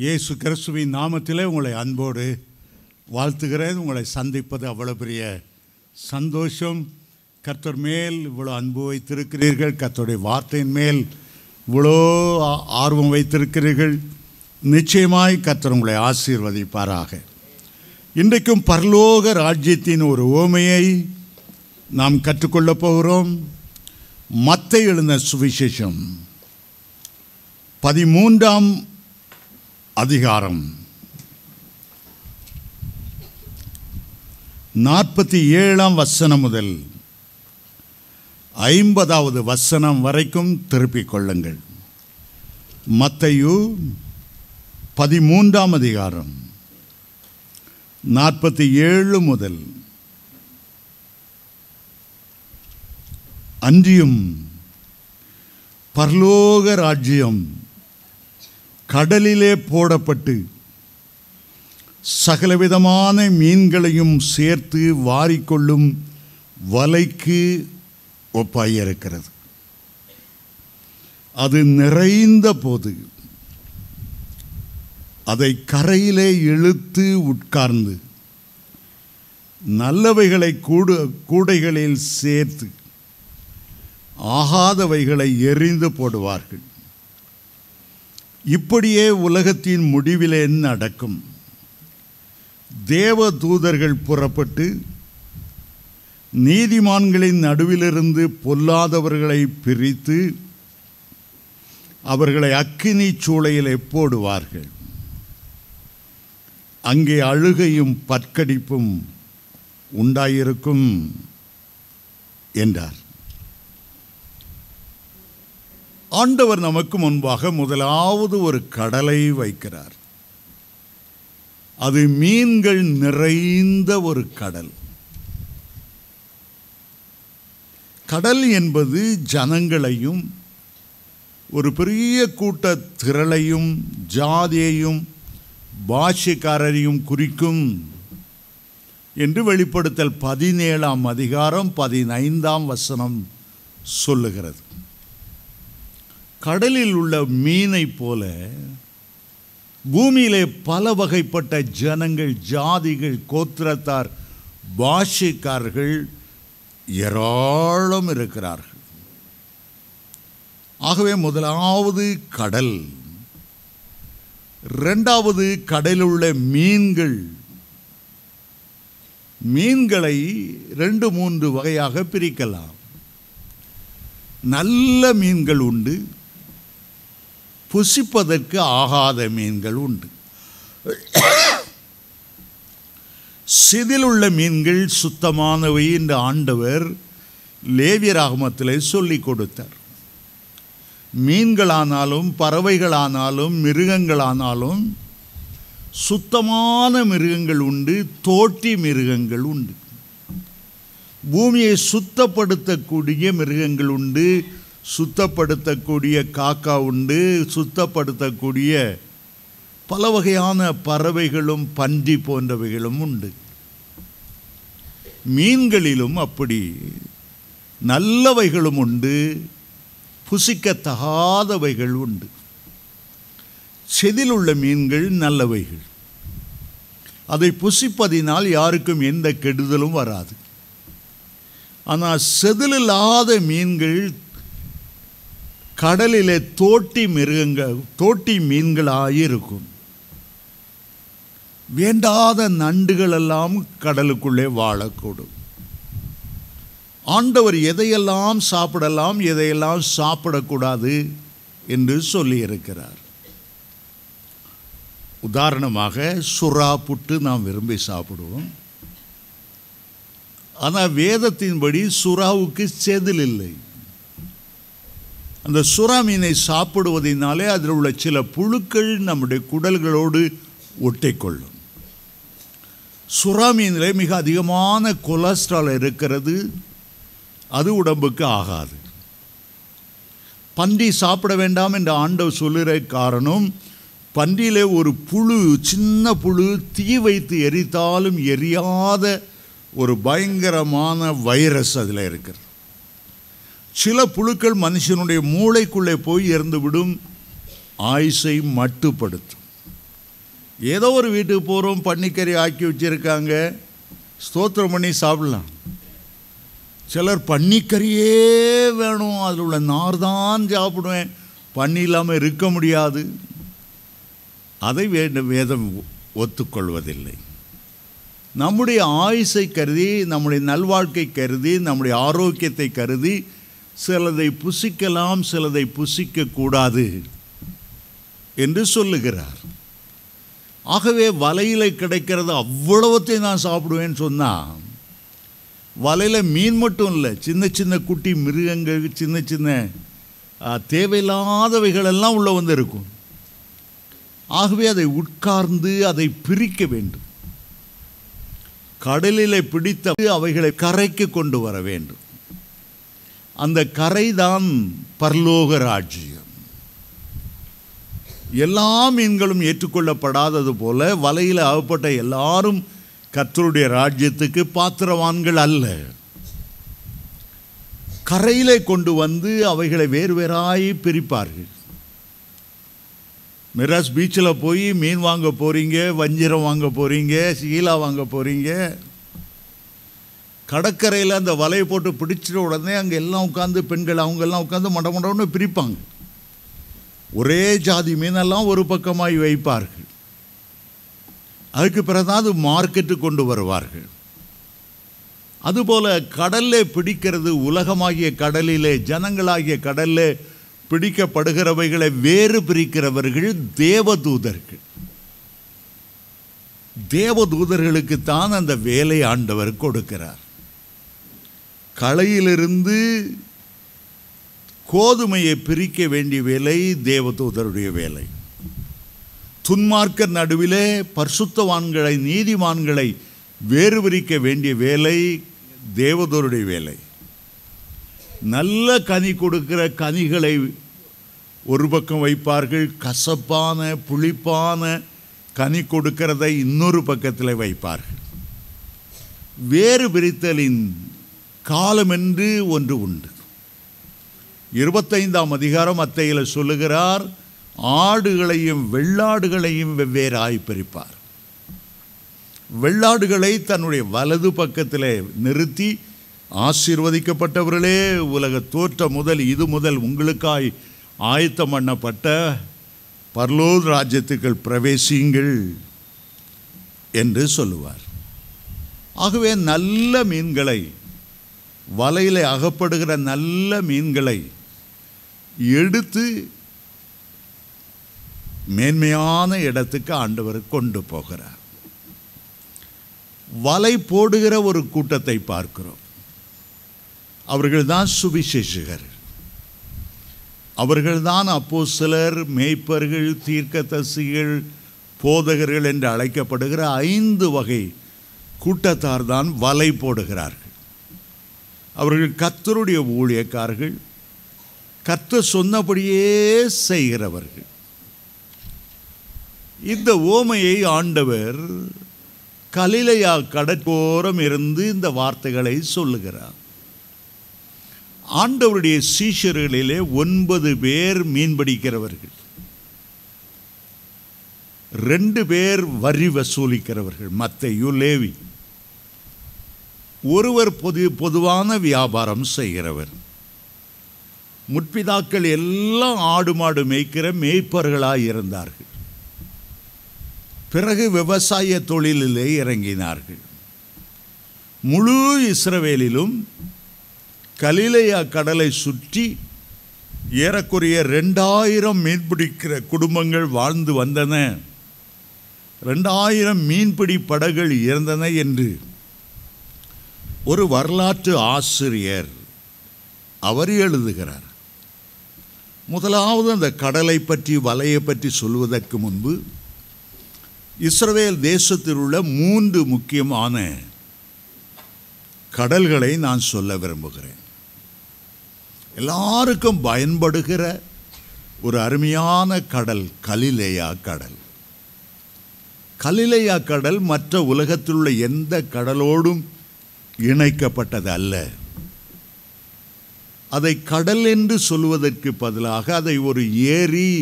இயேசு கிறிஸ்துவின் நாமத்திலே உங்களை அன்போடு வாழ்த்துகிறேன். உங்களை சந்திப்பது அவ்வளோ பெரிய சந்தோஷம். கர்த்தர் மேல் இவ்வளோ அன்பு வைத்திருக்கிறீர்கள், கர்த்தருடைய வார்த்தையின் மேல் இவ்வளோ ஆர்வம் வைத்திருக்கிறீர்கள். நிச்சயமாய் கர்த்தர் உங்களை ஆசீர்வதிப்பாராக. இன்றைக்கும் பரலோக ராஜ்யத்தின் ஒரு உவமையை நாம் கற்றுக்கொள்ளப் போகிறோம். மத்தேயு எழுதின சுவிசேஷம் 13ஆம் அதிகாரம் 47ஆம் வசனம் முதல் 50வது வசனம் வரைக்கும் திருப்பிக் கொள்ளுங்கள். மத்தேயு 13ஆம் அதிகாரம் 47 முதல். அன்றியும் பரலோக ராஜ்யம் கடலிலே போடப்பட்டு சகலவிதமான மீன்களையும் சேர்த்து வாரிக்கொள்ளும் வலைக்கு ஒப்பாயிருக்கிறது. அது நிறைந்த போது அதை கரையிலே இழுத்து உட்கார்ந்து நல்லவைகளை கூடைகளில் சேர்த்து ஆகாதவைகளை எறிந்து போடுவார்கள். இப்படியே உலகத்தின் முடிவிலே நடக்கும். தேவ தூதர்கள் புறப்பட்டு நீதிமான்களின் நடுவிலிருந்து பொல்லாதவர்களை பிரித்து அவர்களை அக்கினி சூளையிலே போடுவார்கள். அங்கே அழுகையும் பற்கடிப்பும் உண்டாயிருக்கும் என்றார். ஆண்டவர் நமக்கு முன்பாக முதலாவது ஒரு கடலை வைக்கிறார். அது மீன்கள் நிறைந்த ஒரு கடல். கடல் என்பது ஜனங்களையும் ஒரு பெரிய கூட்ட திரளையும் ஜாதியையும் பாஷைக்காரரையும் குறிக்கும் என்று வெளிப்படுத்தல் 17ஆம் அதிகாரம் 15ஆம் வசனம் சொல்லுகிறது. கடலில் உள்ள மீனை போல பூமியிலே பல வகைப்பட்ட ஜனங்கள், ஜாதிகள், கோத்திரத்தார், பாஷைக்காரர்கள் ஏராளம் இருக்கிறார்கள். ஆகவே முதலாவது கடல், இரண்டாவது கடலுள்ள மீன்கள். மீன்களை 2-3 வகையாக பிரிக்கலாம். நல்ல மீன்கள் உண்டு, புசிப்பதற்கு ஆகாத மீன்கள் உண்டு. சிதிலுள்ள மீன்கள் சுத்தமானவை என்று ஆண்டவர் லேவியராகமத்திலே சொல்லிக் கொடுத்தார். மீன்களானாலும் பறவைகளானாலும் மிருகங்களானாலும் சுத்தமான மிருகங்கள் உண்டு, தோட்டி மிருகங்கள் உண்டு. பூமியை சுத்தப்படுத்தக்கூடிய மிருகங்கள் உண்டு, சுத்தப்படுத்தக்கூடிய காக்கா உண்டு, சுத்தப்படுத்தக்கூடிய பல வகையான பறவைகளும் பன்றி போன்றவைகளும் உண்டு. மீன்களிலும் அப்படி நல்லவைகளும் உண்டு, புசிக்கத்தகாதவைகள் உண்டு. செதிலுள்ள மீன்கள் நல்லவைகள். அதை புசிப்பதினால் யாருக்கும் எந்த கெடுதலும் வராது. ஆனால் செதிலில்லாத மீன்கள் கடலிலே தோட்டி மீன்களாயிருக்கும். வேண்டாத நண்டுகளெல்லாம் கடலுக்குள்ளே வாழக்கூடும். ஆண்டவர் எதையெல்லாம் சாப்பிடலாம், எதையெல்லாம் சாப்பிடக்கூடாது என்று சொல்லியிருக்கிறார். உதாரணமாக சுறா புட்டு நாம் விரும்பி சாப்பிடுவோம். ஆனால் வேதத்தின்படி சுறாவுக்கு செதில் இல்லை. அந்த சுறா மீனை சாப்பிடுவதனாலே அதில் உள்ள சில புழுக்கள் நம்முடைய குடல்களோடு ஒட்டிக்கொள்ளும். சுறா மீனிலே மிக அதிகமான கொலஸ்ட்ரால் இருக்கிறது, அது உடம்புக்கு ஆகாது. பன்றி சாப்பிட வேண்டாம் என்று ஆண்டவர் சொல்லுகிற காரணம், பன்றியிலே ஒரு புழு, சின்ன புழு, தீ வைத்து எரித்தாலும் எரியாத ஒரு பயங்கரமான வைரஸ் அதில் இருக்கிறது. சில புழுக்கள் மனுஷனுடைய மூளைக்குள்ளே போய் இறந்துவிடும், ஆயுசை மட்டுப்படுத்தும். ஏதோ ஒரு வீட்டுக்கு போகிறோம், பன்னிக்கறி ஆக்கி வச்சுருக்காங்க, ஸ்தோத்திரம் பண்ணி சாப்பிடலாம். சிலர் பன்னிக்கறியே வேணும், அதில் உள்ள நார் தான் சாப்பிடுவேன், பன்னி இல்லாமல் இருக்க முடியாது. அதை வேதம் ஒத்துக்கொள்வதில்லை. நம்முடைய ஆயுசை கருதி, நம்முடைய நல்வாழ்க்கை கருதி, நம்முடைய ஆரோக்கியத்தை கருதி சிலதை புசிக்கலாம், சிலதை புசிக்கக்கூடாது என்று சொல்லுகிறார். ஆகவே வலையில் கிடைக்கிறது அவ்வளவத்தையும் நான் சாப்பிடுவேன்னு சொன்னால், வலையில் மீன் மட்டும் இல்லை, சின்ன சின்ன குட்டி மிருகங்கள், சின்ன சின்ன தேவையில்லாதவைகளெல்லாம் உள்ளே வந்து இருக்கும். ஆகவே அதை உட்கார்ந்து அதை பிரிக்க வேண்டும். கடலில் பிடித்த அவைகளை கரைக்கு கொண்டு வர வேண்டும். அந்த கரைதான் பரலோக ராஜ்யம். எல்லா மீன்களும் ஏற்றுக்கொள்ளப்படாதது போல வலையில் அகப்பட்ட எல்லாரும் கர்த்தருடைய ராஜ்யத்துக்கு பாத்திரவான்கள் அல்ல. கரையிலே கொண்டு வந்து அவைகளை வேறு வேறாய் பிரிப்பார்கள். மிராஸ் பீச்சில் போய் மீன் வாங்க போகிறீங்க, வஞ்சிரம் வாங்க போகிறீங்க, சீலா வாங்க போகிறீங்க. கடற்கரையில் அந்த வலையை போட்டு பிடிச்சிட்ட உடனே அங்கே எல்லாம் உட்காந்து பெண்கள் அவங்கெல்லாம் உட்காந்து மண்டமண்டம்னு பிரிப்பாங்க. ஒரே ஜாதி மீனெல்லாம் ஒரு பக்கமாய் வைப்பார்கள். அதுக்கு பிறகுதான் அது மார்க்கெட்டு கொண்டு வருவார்கள். அதுபோல் கடலில் பிடிக்கிறது, உலகமாகிய கடலிலே, ஜனங்களாகிய கடலில் பிடிக்கப்படுகிறவைகளை வேறு பிரிக்கிறவர்கள் தேவதூதர்கள். தேவதூதர்களுக்குத்தான் அந்த வேலை ஆண்டவர் கொடுக்கிறார். களையிலிருந்து கோதுமையை பிரிக்க வேண்டிய வேலை தேவதூதருடைய வேலை. துன்மார்க்கர் நடுவிலே பரிசுத்தவான்களை, நீதிமான்களை வேறு பிரிக்க வேண்டிய வேலை தேவதூதருடைய வேலை. நல்ல கனி கொடுக்கிற கனிகளை ஒரு பக்கம் வைப்பார்கள், கசப்பான புளிப்பான கனி கொடுக்கிறதை இன்னொரு பக்கத்தில் வைப்பார்கள். வேறு பிரித்தலின் காலம் என்று ஒன்று உண்டு. 25ஆம் அதிகாரம் மத்தேயுவில் சொல்லுகிறார், ஆடுகளையும் வெள்ளாடுகளையும் வெவ்வேறாய் பிரிப்பார். வெள்ளாடுகளை தன்னுடைய வலது பக்கத்தில் நிறுத்தி, ஆசீர்வதிக்கப்பட்டவர்களே, உலக தோற்றம் முதல் இது முதல் உங்களுக்காய் ஆயத்தம் பண்ணப்பட்ட பரலோக ராஜ்யத்துக்குள் பிரவேசியுங்கள் என்று சொல்லுவார். ஆகவே நல்ல மீன்களை, வலையில் அகப்படுகிற நல்ல மீன்களை எடுத்து மேன்மையான இடத்துக்கு ஆண்டவர் கொண்டு போகிறார். வலை போடுகிற ஒரு கூட்டத்தை பார்க்கிறோம். அவர்கள்தான் சுவிசேஷகர். அவர்கள்தான் அப்போஸ்தலர், மேய்ப்பர்கள், தீர்க்கதரிசிகள், போதகர்கள் என்று அழைக்கப்படுகிற 5 வகை கூட்டத்தார் தான் வலை போடுகிறார்கள். அவர்கள் கர்த்தருடைய ஊழியக்காரர்கள், கர்த்தர் சொன்னபடியே செய்கிறவர்கள். இந்த ஓமையை ஆண்டவர் கலிலேயா கடற்கோரம் இருந்து இந்த வார்த்தைகளை சொல்லுகிறார். ஆண்டவருடைய சீஷர்களிலே 9 பேர் மீன்பிடிக்கிறவர்கள், 2 பேர் வரி வசூலிக்கிறவர்கள், மத்தேயு, லேவி. ஒருவர் பொதுவான வியாபாரம் செய்கிறவர். முற்பிதாக்கள் எல்லாம் ஆடு மாடு மேய்க்கிற மேய்ப்பர்களாய் இருந்தார்கள். பிறகு விவசாய தொழிலிலே இறங்கினார்கள். முழு இஸ்ரவேலிலும் கலிலேயா கடலை சுற்றி ஏறக்குறைய 2000 மீன்பிடிக்கிற குடும்பங்கள் வாழ்ந்து வந்தன, 2000 மீன்பிடி படகுகள் இருந்தன என்று ஒரு வரலாற்று ஆசிரியர் அவர் எழுதுகிறார். முதலாவது அந்த கடலை பற்றி, வலையை பற்றி சொல்வதற்கு முன்பு இஸ்ரவேல் தேசத்தில் உள்ள 3 முக்கியமான கடல்களை நான் சொல்ல விரும்புகிறேன். எல்லாருக்கும் பயன்படுகிற ஒரு அருமையான கடல் கலிலேயா கடல். கலிலேயா கடல் மற்ற உலகத்தில் உள்ள எந்த கடலோடும் இணைக்கப்பட்டது அல்ல. அதை கடல் என்று சொல்வதற்கு பதிலாக அதை ஒரு ஏரி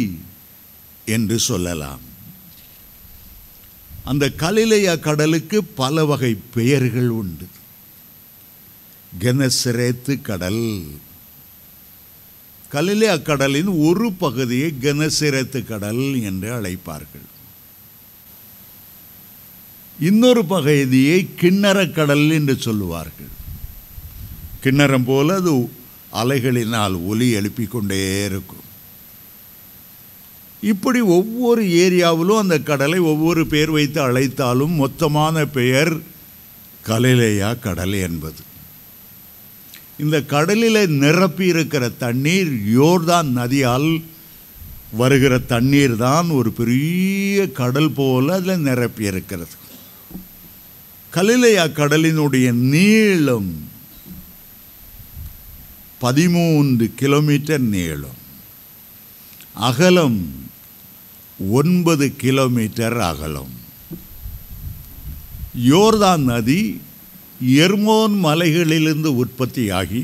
என்று சொல்லலாம். அந்த கலிலேயா கடலுக்கு பல வகை பெயர்கள் உண்டு. கெனசரேத்து கடல், கலிலேயா கடலின் ஒரு பகுதியை கெனசரேத்து கடல் என்று அழைப்பார்கள். இன்னொரு பகுதியை கிண்ணற கடல் என்று சொல்லுவார்கள். கிண்ணறம் போல அது அலைகளினால் ஒலி எழுப்பிக் கொண்டே இருக்கும். இப்படி ஒவ்வொரு ஏரியாவிலும் அந்த கடலை ஒவ்வொரு பெயர் வைத்து அழைத்தாலும் மொத்தமான பெயர் கலிலேயா கடல் என்பது. இந்த கடலில் நிரப்பி இருக்கிற தண்ணீர் யோர்தான் நதியால் வருகிற தண்ணீர் தான் ஒரு பெரிய கடல் போல அதில் நிரப்பி இருக்கிறது. கலிலேயா கடலினுடைய நீளம் 13 கிலோமீட்டர் நீளம், அகலம் 9 கிலோமீட்டர் அகலம். யோர்தான் நதி எர்மோன் மலைகளிலிருந்து உற்பத்தியாகி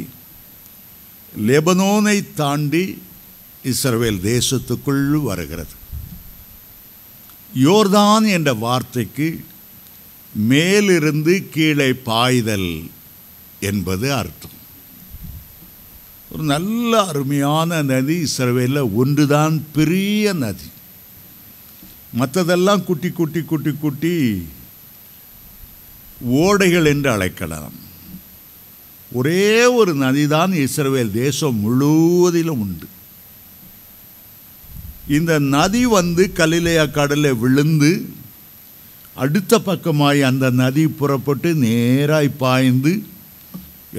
லெபனோனை தாண்டி இஸ்ரவேல் தேசத்துக்குள் வருகிறது. யோர்தான் என்ற வார்த்தைக்கு மேலிருந்து கீழே பாய்தல் என்பது அர்த்தம். ஒரு நல்ல அருமையான நதி. இஸ்ரவேலில் ஒன்றுதான் பெரிய நதி, மற்றதெல்லாம் குட்டி குட்டி குட்டி குட்டி ஓடைகள் என்று அழைக்கலாம். ஒரே ஒரு நதிதான் இஸ்ரவேல் தேசம் முழுவதிலும் உண்டு. இந்த நதி கலிலேயா கடலில் விழுந்து அடுத்த பக்கமாய் அந்த நதி புறப்பட்டு நேராய் பாய்ந்து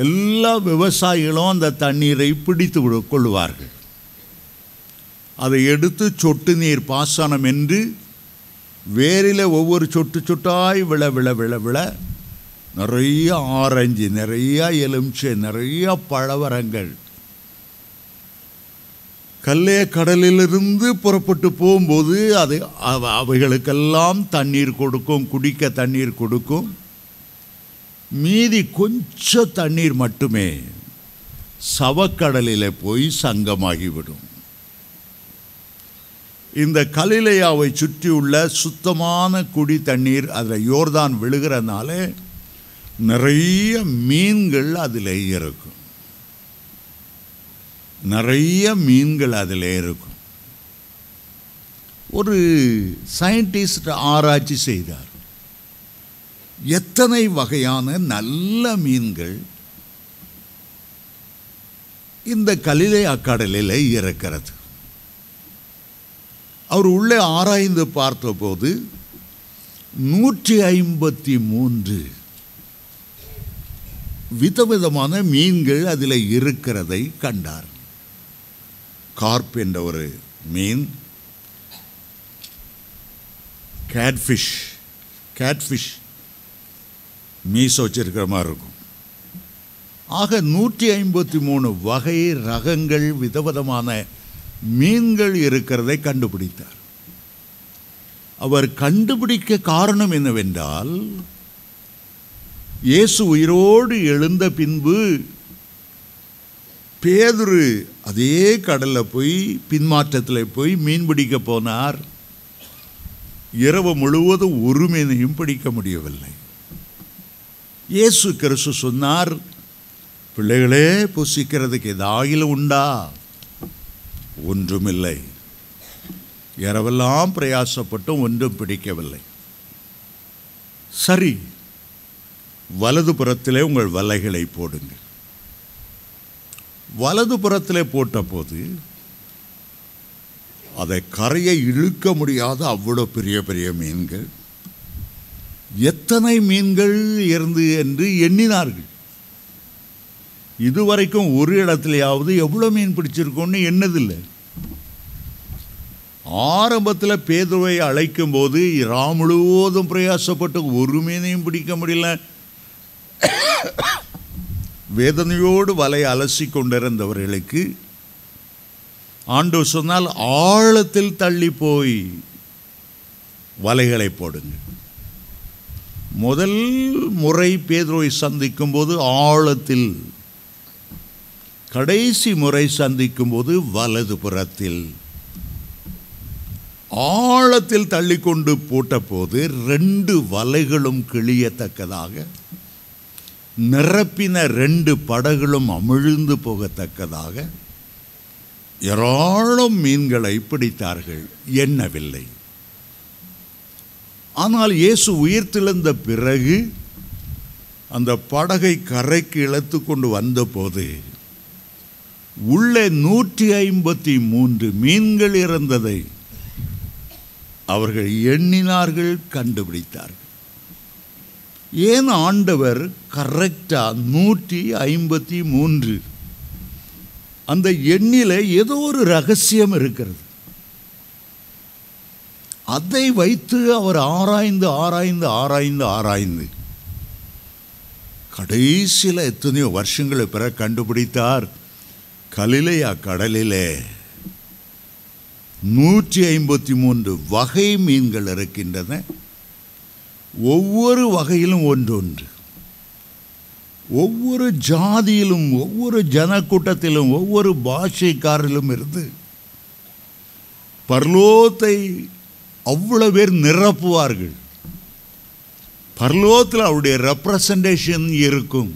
எல்லா விவசாயிகளும் அந்த தண்ணீரை பிடித்து கொள்வார்கள். அதை எடுத்து சொட்டு நீர் பாசனம் என்று வேரில் ஒவ்வொரு சொட்டு சொட்டாய் விழ விழ விழ விழ நிறைய ஆரஞ்சு, நிறைய எலுமிச்சை, நிறைய பழவரங்கள் கல்லேய கடலிலிருந்து புறப்பட்டு போகும்போது அது அவைகளுக்கெல்லாம் தண்ணீர் கொடுக்கும், குடிக்க தண்ணீர் கொடுக்கும். மீதி கொஞ்சம் தண்ணீர் மட்டுமே சவக்கடலில் போய் சங்கமாகிவிடும். இந்த கலிலேயாவை சுற்றியுள்ள சுத்தமான குடி தண்ணீர் அதில் யோர்தான் விழுகிறனால நிறைய மீன்கள் அதில் இருக்கும். நிறைய மீன்கள் அதில் இருக்கும். ஒரு சயின்டிஸ்ட் ஆராய்ச்சி செய்தார். எத்தனை வகையான நல்ல மீன்கள் இந்த கலிலேயா கடலில் இருக்கிறது. அவர் உள்ளே ஆராய்ந்து பார்த்தபோது 153 விதவிதமான மீன்கள் அதில் இருக்கிறதை கண்டார். கார்ப் என்ற ஒரு மீன், கேட்ஃபிஷ் மீச வச்சிருக்கிற மாதிரி இருக்கும். ஆக 153 வகை ரகங்கள் விதவிதமான மீன்கள் இருக்கிறதை கண்டுபிடித்தார். அவர் கண்டுபிடிக்க காரணம் என்னவென்றால், இயேசு உயிரோடு எழுந்த பின்பு பேதுரு அதே கடலில் போய் பின்மாற்றத்தில் போய் மீன் பிடிக்க போனார். இரவு முழுவதும் ஒரு மீனையும் பிடிக்க முடியவில்லை. இயேசு கிறிஸ்து சொன்னார், பிள்ளைகளே, புசிக்கிறதுக்கு ஏதாவது உண்டா? ஒன்றுமில்லை. இரவெல்லாம் பிரயாசப்பட்டும் ஒன்றும் பிடிக்கவில்லை. சரி, வலது புறத்திலே உங்கள் வலைகளை போடுங்கள். வலது புறத்திலே போட்ட போது அதை கரையை இழுக்க முடியாத அவ்வளோ பெரிய பெரிய மீன்கள். எத்தனை மீன்கள் இருந்து என்று எண்ணினார்கள். இதுவரைக்கும் ஒரு இடத்துலையாவது எவ்வளோ மீன் பிடிச்சிருக்கோன்னு எண்ணதில்லை. ஆரம்பத்தில் பேதுருவை அழைக்கும் போது இரா முழுவதும் பிரயாசப்பட்டு ஒரு மீனையும் பிடிக்க முடியல. வேதனையோடு வலை அலசி கொண்டிருந்தவர்களுக்கு ஆண்டவர் சொன்னால், ஆழத்தில் தள்ளி போய் வலைகளை போடுங்க. முதல் முறை பேதுருவை சந்திக்கும் போது ஆழத்தில், கடைசி முறை சந்திக்கும் போது வலது புறத்தில். ஆழத்தில் தள்ளிக்கொண்டு போட்டபோது 2 வலைகளும் கிழியத்தக்கதாக, நிரப்பின 2 படகுகளும் அமிழ்ந்து போகத்தக்கதாக ஏராளம் மீன்களை பிடித்தார்கள், எண்ணவில்லை. ஆனால் இயேசு உயிர்த்தெழுந்த பிறகு அந்த படகை கரைக்கு இழுத்து கொண்டு வந்தபோது உள்ளே 153 மீன்கள் இருந்ததை அவர்கள் எண்ணினார்கள், கண்டுபிடித்தார்கள். ஏன் ஆண்டவர் கரெக்டா 153? அந்த எண்ணில ஏதோ ஒரு ரகசியம் இருக்கிறது. அதை வைத்து அவர் ஆராய்ந்து கடைசியில் எத்தனையோ வருஷங்களை பிறகு கண்டுபிடித்தார், கலிலேயா கடலிலே 153 வகை மீன்கள் இருக்கின்றன. ஒவ்வொரு வகையிலும் ஒன்றொன்று, ஒவ்வொரு ஜாதியிலும், ஒவ்வொரு ஜனக்கூட்டத்திலும், ஒவ்வொரு பாஷைக்காரிலும் இருந்து பரலோகத்தை அவ்வளவு பேர் நிரப்புவார்கள். பரலோகத்தில் அவருடைய ரெப்ரசன்டேஷன் இருக்கும்.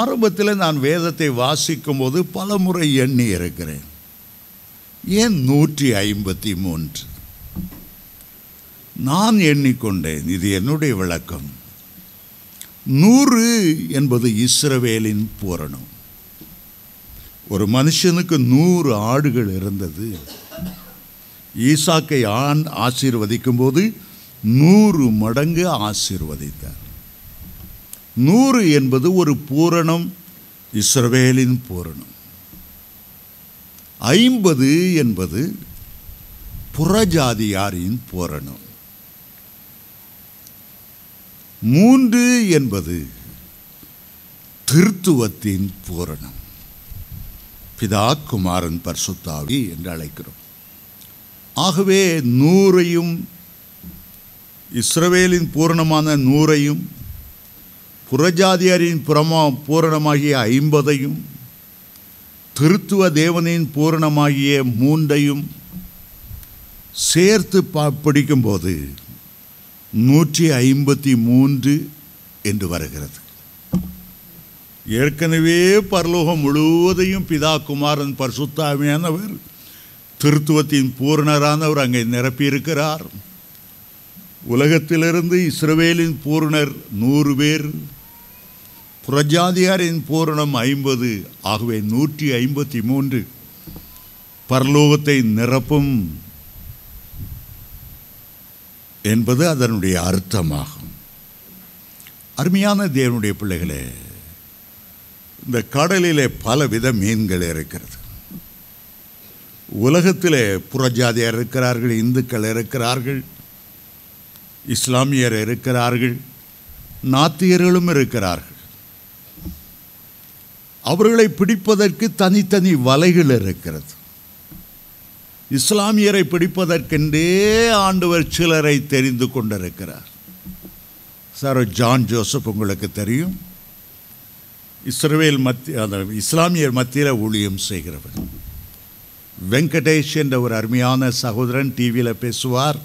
ஆரம்பத்தில் நான் வேதத்தை வாசிக்கும் போது பல முறை எண்ணி இருக்கிறேன், ஏன் 153? நான் எண்ணிக்கொண்டேன், இது என்னுடைய விளக்கம். 100 என்பது இஸ்ரவேலின் பூரணம். ஒரு மனுஷனுக்கு 100 ஆடுகள் இருந்தது. ஈசாக்கை ஆசீர்வதிக்கும் போது 100 மடங்கு ஆசீர்வதித்தார். 100 என்பது ஒரு பூரணம், இஸ்ரவேலின் பூரணம். 50 என்பது புறஜாதியாரின் பூரணம். 3 என்பது திருத்துவத்தின் பூரணம். பிதா, குமாரன், பரிசுத்த ஆவி என்று அழைக்கிறோம். ஆகவே 100ஐயும், இஸ்ரவேலின் பூரணமான 100ஐயும், புறஜாதியாரின் பூரணமாகிய 50ஐயும், திருத்துவ தேவனின் பூரணமாகிய 3ஐயும் சேர்த்து படிக்கும்போது 153 என்று வருகிறது. ஏற்கனவே பரலோகம் முழுவதையும் பிதா, குமாரன், பரிசுத்த ஆவியானவர், திருத்துவத்தின் பூரணரானவர் அங்கே நிரப்பியிருக்கிறார். உலகத்திலிருந்து இஸ்ரவேலின் பூரணர் 100 பேர், புறஜாதியாரின் பூரணம் 50. ஆகவே 153 பரலோகத்தை நிரப்பும் என்பது அதனுடைய அர்த்தமாகும். அருமையான தேவனுடைய பிள்ளைகளே, இந்த கடலிலே பலவித மீன்கள் இருக்கிறது. உலகத்திலே புறஜாதியார் இருக்கிறார்கள், இந்துக்கள் இருக்கிறார்கள், இஸ்லாமியர் இருக்கிறார்கள், நாத்தியர்களும் இருக்கிறார்கள். அவர்களை பிடிப்பதற்கு தனித்தனி வலைகள் இருக்கிறது. இஸ்லாமியரை பிடிப்பதற்கென்றே ஆண்டவர் சிலரை தெரிந்து கொண்டிருக்கிறார். சார் ஜான் ஜோசப் உங்களுக்கு தெரியும், இஸ்லாமியர் மத்தியில் ஊழியம் செய்கிறவர். வெங்கடேஷ் என்ற ஒரு அருமையான சகோதரன் டிவியில் பேசுவார்.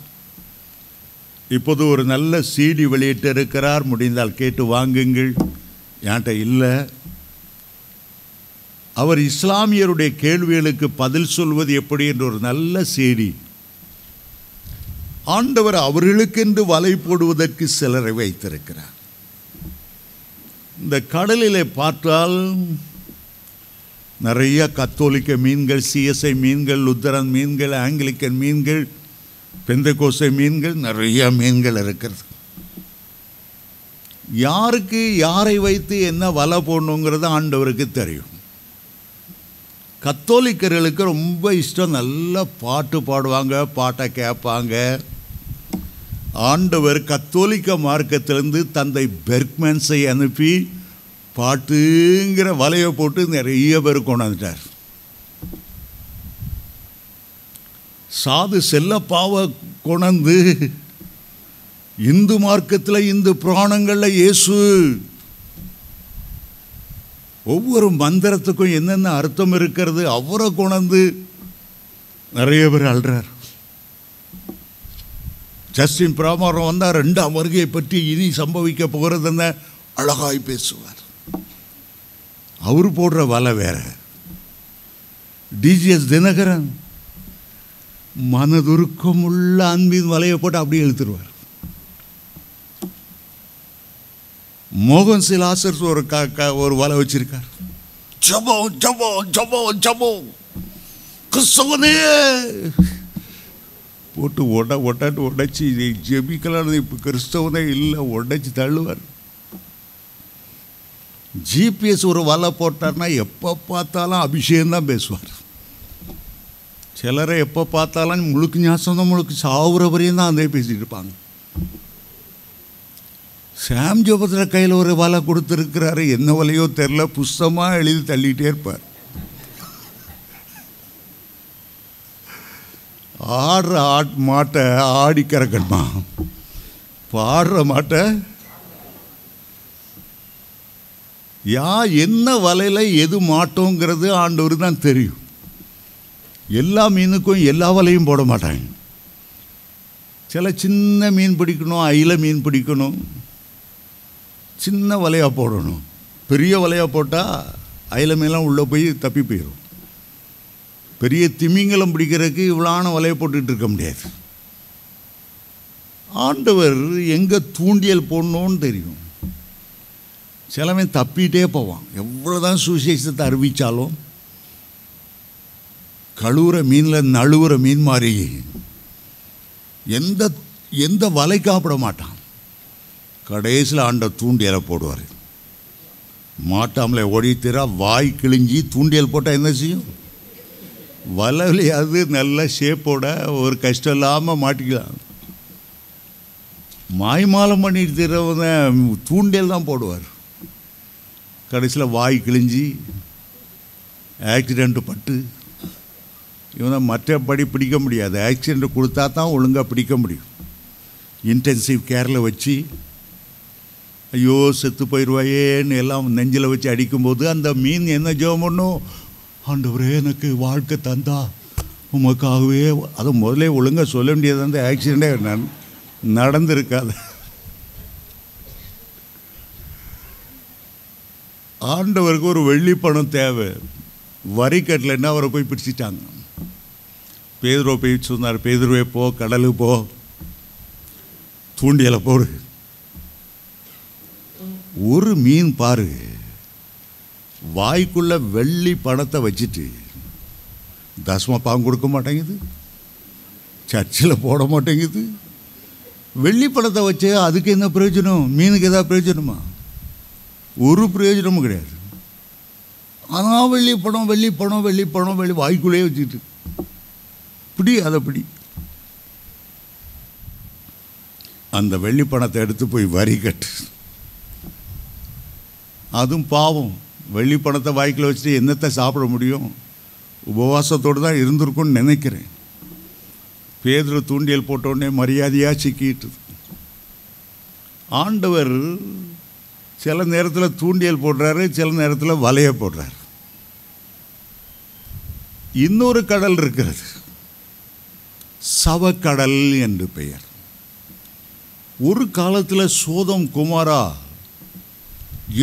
இப்போது ஒரு நல்ல CD வெளியிட்டு இருக்கிறார், முடிந்தால் கேட்டு வாங்குங்கள். என்கிட்ட இல்லை. அவர் இஸ்லாமியருடைய கேள்விகளுக்கு பதில் சொல்வது எப்படி என்ற ஒரு நல்ல CD. ஆண்டவர் அவர்களுக்கென்று வலை போடுவதற்கு சிலரை வைத்திருக்கிறார். இந்த கடலிலே பார்த்தால் நிறைய கத்தோலிக்க மீன்கள், CSI மீன்கள், லுத்தரன் மீன்கள், ஆங்கிலிக்கன் மீன்கள், பெந்தகோஸ்தே மீன்கள், நிறைய மீன்கள் இருக்கிறது. யாருக்கு யாரை வைத்து என்ன வலை போடணுங்கிறது ஆண்டவருக்கு தெரியும். கத்தோலிக்கர்களுக்கு ரொம்ப இஷ்டம், நல்ல பாட்டு பாடுவாங்க, பாட்டை கேட்பாங்க. ஆண்டவர் கத்தோலிக்க மார்க்கத்திலிருந்து தந்தை பெர்க்மன்ஸை அனுப்பி பாட்டுங்கிற வலையை போட்டு நிறைய பேர் கொண்டாந்துட்டார். சாது செல்லப்பாவை கொண்டு இந்து மார்க்கத்தில், இந்து புராணங்களில் இயேசு ஒவ்வொரு மந்திரத்துக்கும் என்னென்ன அர்த்தம் இருக்கிறது அவரை கொண்டு நிறைய பேர் அழுறார். ஜஸ்டின் பிராமரம் வந்தால் 2ஆம் வருகையை பற்றி இனி சம்பவிக்க போகிறதுன்னு அழகாய் பேசுவார். அவர் போடுற வலை வேற. டிஜிஎஸ் தினகரன் மனதுருக்கம் உள்ள அன்பின் வலையை போட்டு அப்படியே இழுத்துருவார். மோகன் சிலாசர் ஒரு வலை வச்சிருக்கார். ஜபம் ஜபம் ஜபம் ஜபம் கிறிஸ்தவனே போட்டு ஒட்டாட்டு உடைச்சி ஜெபிக்கலானது. இப்போ கிறிஸ்தவனே இல்லை, உடைச்சி தள்ளுவார். ஜிபிஎஸ் ஒரு வலை போட்டார்னா எப்போ பார்த்தாலும் அபிஷேகம் தான் பேசுவார். சிலரை எப்போ பார்த்தாலும் முழுக்கு ஞாசம் தான், முழுக்கு சாவுற வரையும் தான் அதே பேசிகிட்டு இருப்பாங்க. சாம் ஜோபத்திர கையில் ஒரு வலை கொடுத்துருக்கிறாரு. என்ன வலையோ தெரில, புஸ்தமாக எழுதி தள்ளிகிட்டே இருப்பார். ஆடுற மாட்டை ஆடி கறக்கணுமா, பாடுற மாட்டை என்ன வலையில் எது மாட்டோங்கிறது ஆண்டவர் தான் தெரியும். எல்லா மீனுக்கும் எல்லா வலையும் போட மாட்டாங்க. சில சின்ன மீன் பிடிக்கணும், அயில மீன் பிடிக்கணும், சின்ன வலையாக போடணும். பெரிய வலையாக போட்டால் அயில மீன்லாம் உள்ளே போய் தப்பி போயிடும். பெரிய திமிங்கலம் பிடிக்கிறதுக்கு இவ்வளோன வலையை போட்டுக்கிட்டு இருக்க முடியாது. ஆண்டவர் எங்கே தூண்டியல் போடணும்னு தெரியும். சிலவன் தப்பிகிட்டே போவான். எவ்வளோதான் சுவிசேஷத்தை அறிவித்தாலும் கழுவுற மீனில் நழுவுற மீன் மாதிரி எந்த வலை காப்பிட மாட்டான். கடைசியில் ஆண்ட தூண்டியலை போடுவார். மாட்டாமலே ஓடித்தீரா வாய் கிழிஞ்சி தூண்டியல் போட்டால் என்ன செய்யும்? வலையிலையாவது நல்ல ஷேப்போட ஒரு கஷ்டம் இல்லாமல் மாட்டிக்கலாம். மாய்மாலம் பண்ணிட்டு தீரவங்க தூண்டியல் தான் போடுவார். கடைசியில் வாய் கிழிஞ்சி ஆக்சிடெண்ட்டு பட்டு இவனை மற்றபடி பிடிக்க முடியாது. ஆக்சிடெண்ட்டு கொடுத்தா தான் ஒழுங்காக பிடிக்க முடியும். இன்டென்சிவ் கேரில் வச்சு ஐயோ செத்து போயிடுவாயேன்னு எல்லாம் நெஞ்சில் வச்சு அடிக்கும்போது அந்த மீன் என்ன ஜெபம் பண்ணும்? ஆண்டவரே எனக்கு வாழ்க்கை தந்தா உமக்காகவே. அதை முதலே ஒழுங்காக சொல்ல வேண்டியது. அந்த ஆக்சிடெண்ட்டே நடந்திருக்காது. ஆண்டவருக்கு ஒரு வெள்ளி பணம் தேவை. வரி கட்டலைன்னா அவரை போய் பிடிச்சிட்டாங்க. பேதுருவை போய் சொன்னார், பேதுருவே போ, கடலுக்கு போ, தூண்டியலை போடு. ஒரு மீன் பாரு, வாய்க்குள்ள வெள்ளி பணத்தை வச்சுட்டு தசம பாகம் கொடுக்க மாட்டேங்குது, சர்ச்சில் போட மாட்டேங்குது. வெள்ளி பணத்தை வச்சு அதுக்கு என்ன பிரயோஜனம்? மீனுக்கு ஏதாவது பிரயோஜனமா? ஒரு பிரயோஜனமும் கிடையாது. ஆனால் வெள்ளி பணம் வெள்ளி பணம் வெள்ளி பணம் வெள்ளி வாய்க்குள்ளேயே வச்சுக்கிட்டு பிடி அதை பிடி. அந்த வெள்ளி பணத்தை எடுத்து போய் வரி கட்டு. அதுவும் பாவம். வெள்ளி பணத்தை வாய்க்குள்ள வச்சுட்டு என்னத்தை சாப்பிட முடியும்? உபவாசத்தோடு தான் இருந்திருக்கும்னு நினைக்கிறேன். பேதுரு தூண்டியல் போட்டோடனே மரியாதையாக சிக்கிட்டு. ஆண்டவர் சில நேரத்தில் தூண்டியல் போடுறாரு, சில நேரத்தில் வலையை போடுறாரு. இன்னொரு கடல் இருக்கிறது, சவக்கடல் என்று பெயர். ஒரு காலத்தில் சோதம் குமாரா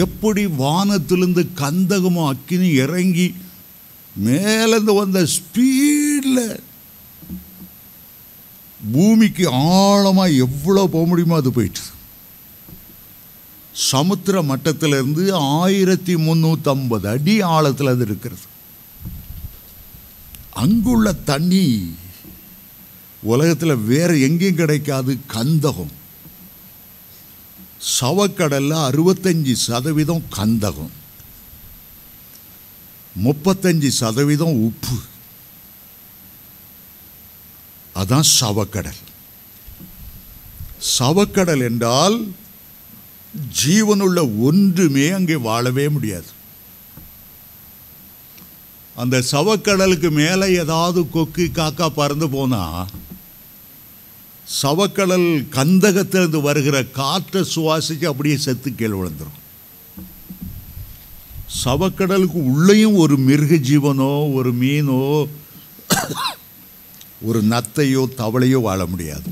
எப்படி வானத்திலிருந்து கந்தகமும் அக்கினி இறங்கி மேலேருந்து வந்த ஸ்பீடில் பூமிக்கு ஆழமாக எவ்வளோ போக முடியுமோ அது போயிட்டு. சமுத்திர மட்டத்திலிருந்து 1350 அடி ஆழத்தில் அது இருக்கிறது. அங்குள்ள தண்ணி உலகத்தில் வேறு எங்கேயும் கிடைக்காது. கந்தகம். சவக்கடலில் 65% கந்தகம், 35% உப்பு. அதான் சவக்கடல். சவக்கடல் என்றால் ஜீவனுள்ள ஒன்றுமே அங்கே வாழவே முடியாது. அந்த சவக்கடலுக்கு மேலே ஏதாவது கொக்கு காக்கா பறந்து போனால் சவக்கடல் கந்தகத்திலிருந்து வருகிற காற்றை சுவாசிச்சு அப்படியே செத்து கீழே விழுந்துடும். சவக்கடலுக்கு உள்ளேயும் ஒரு மிருக ஜீவனோ ஒரு மீனோ ஒரு நத்தையோ தவளையோ வாழ முடியாது,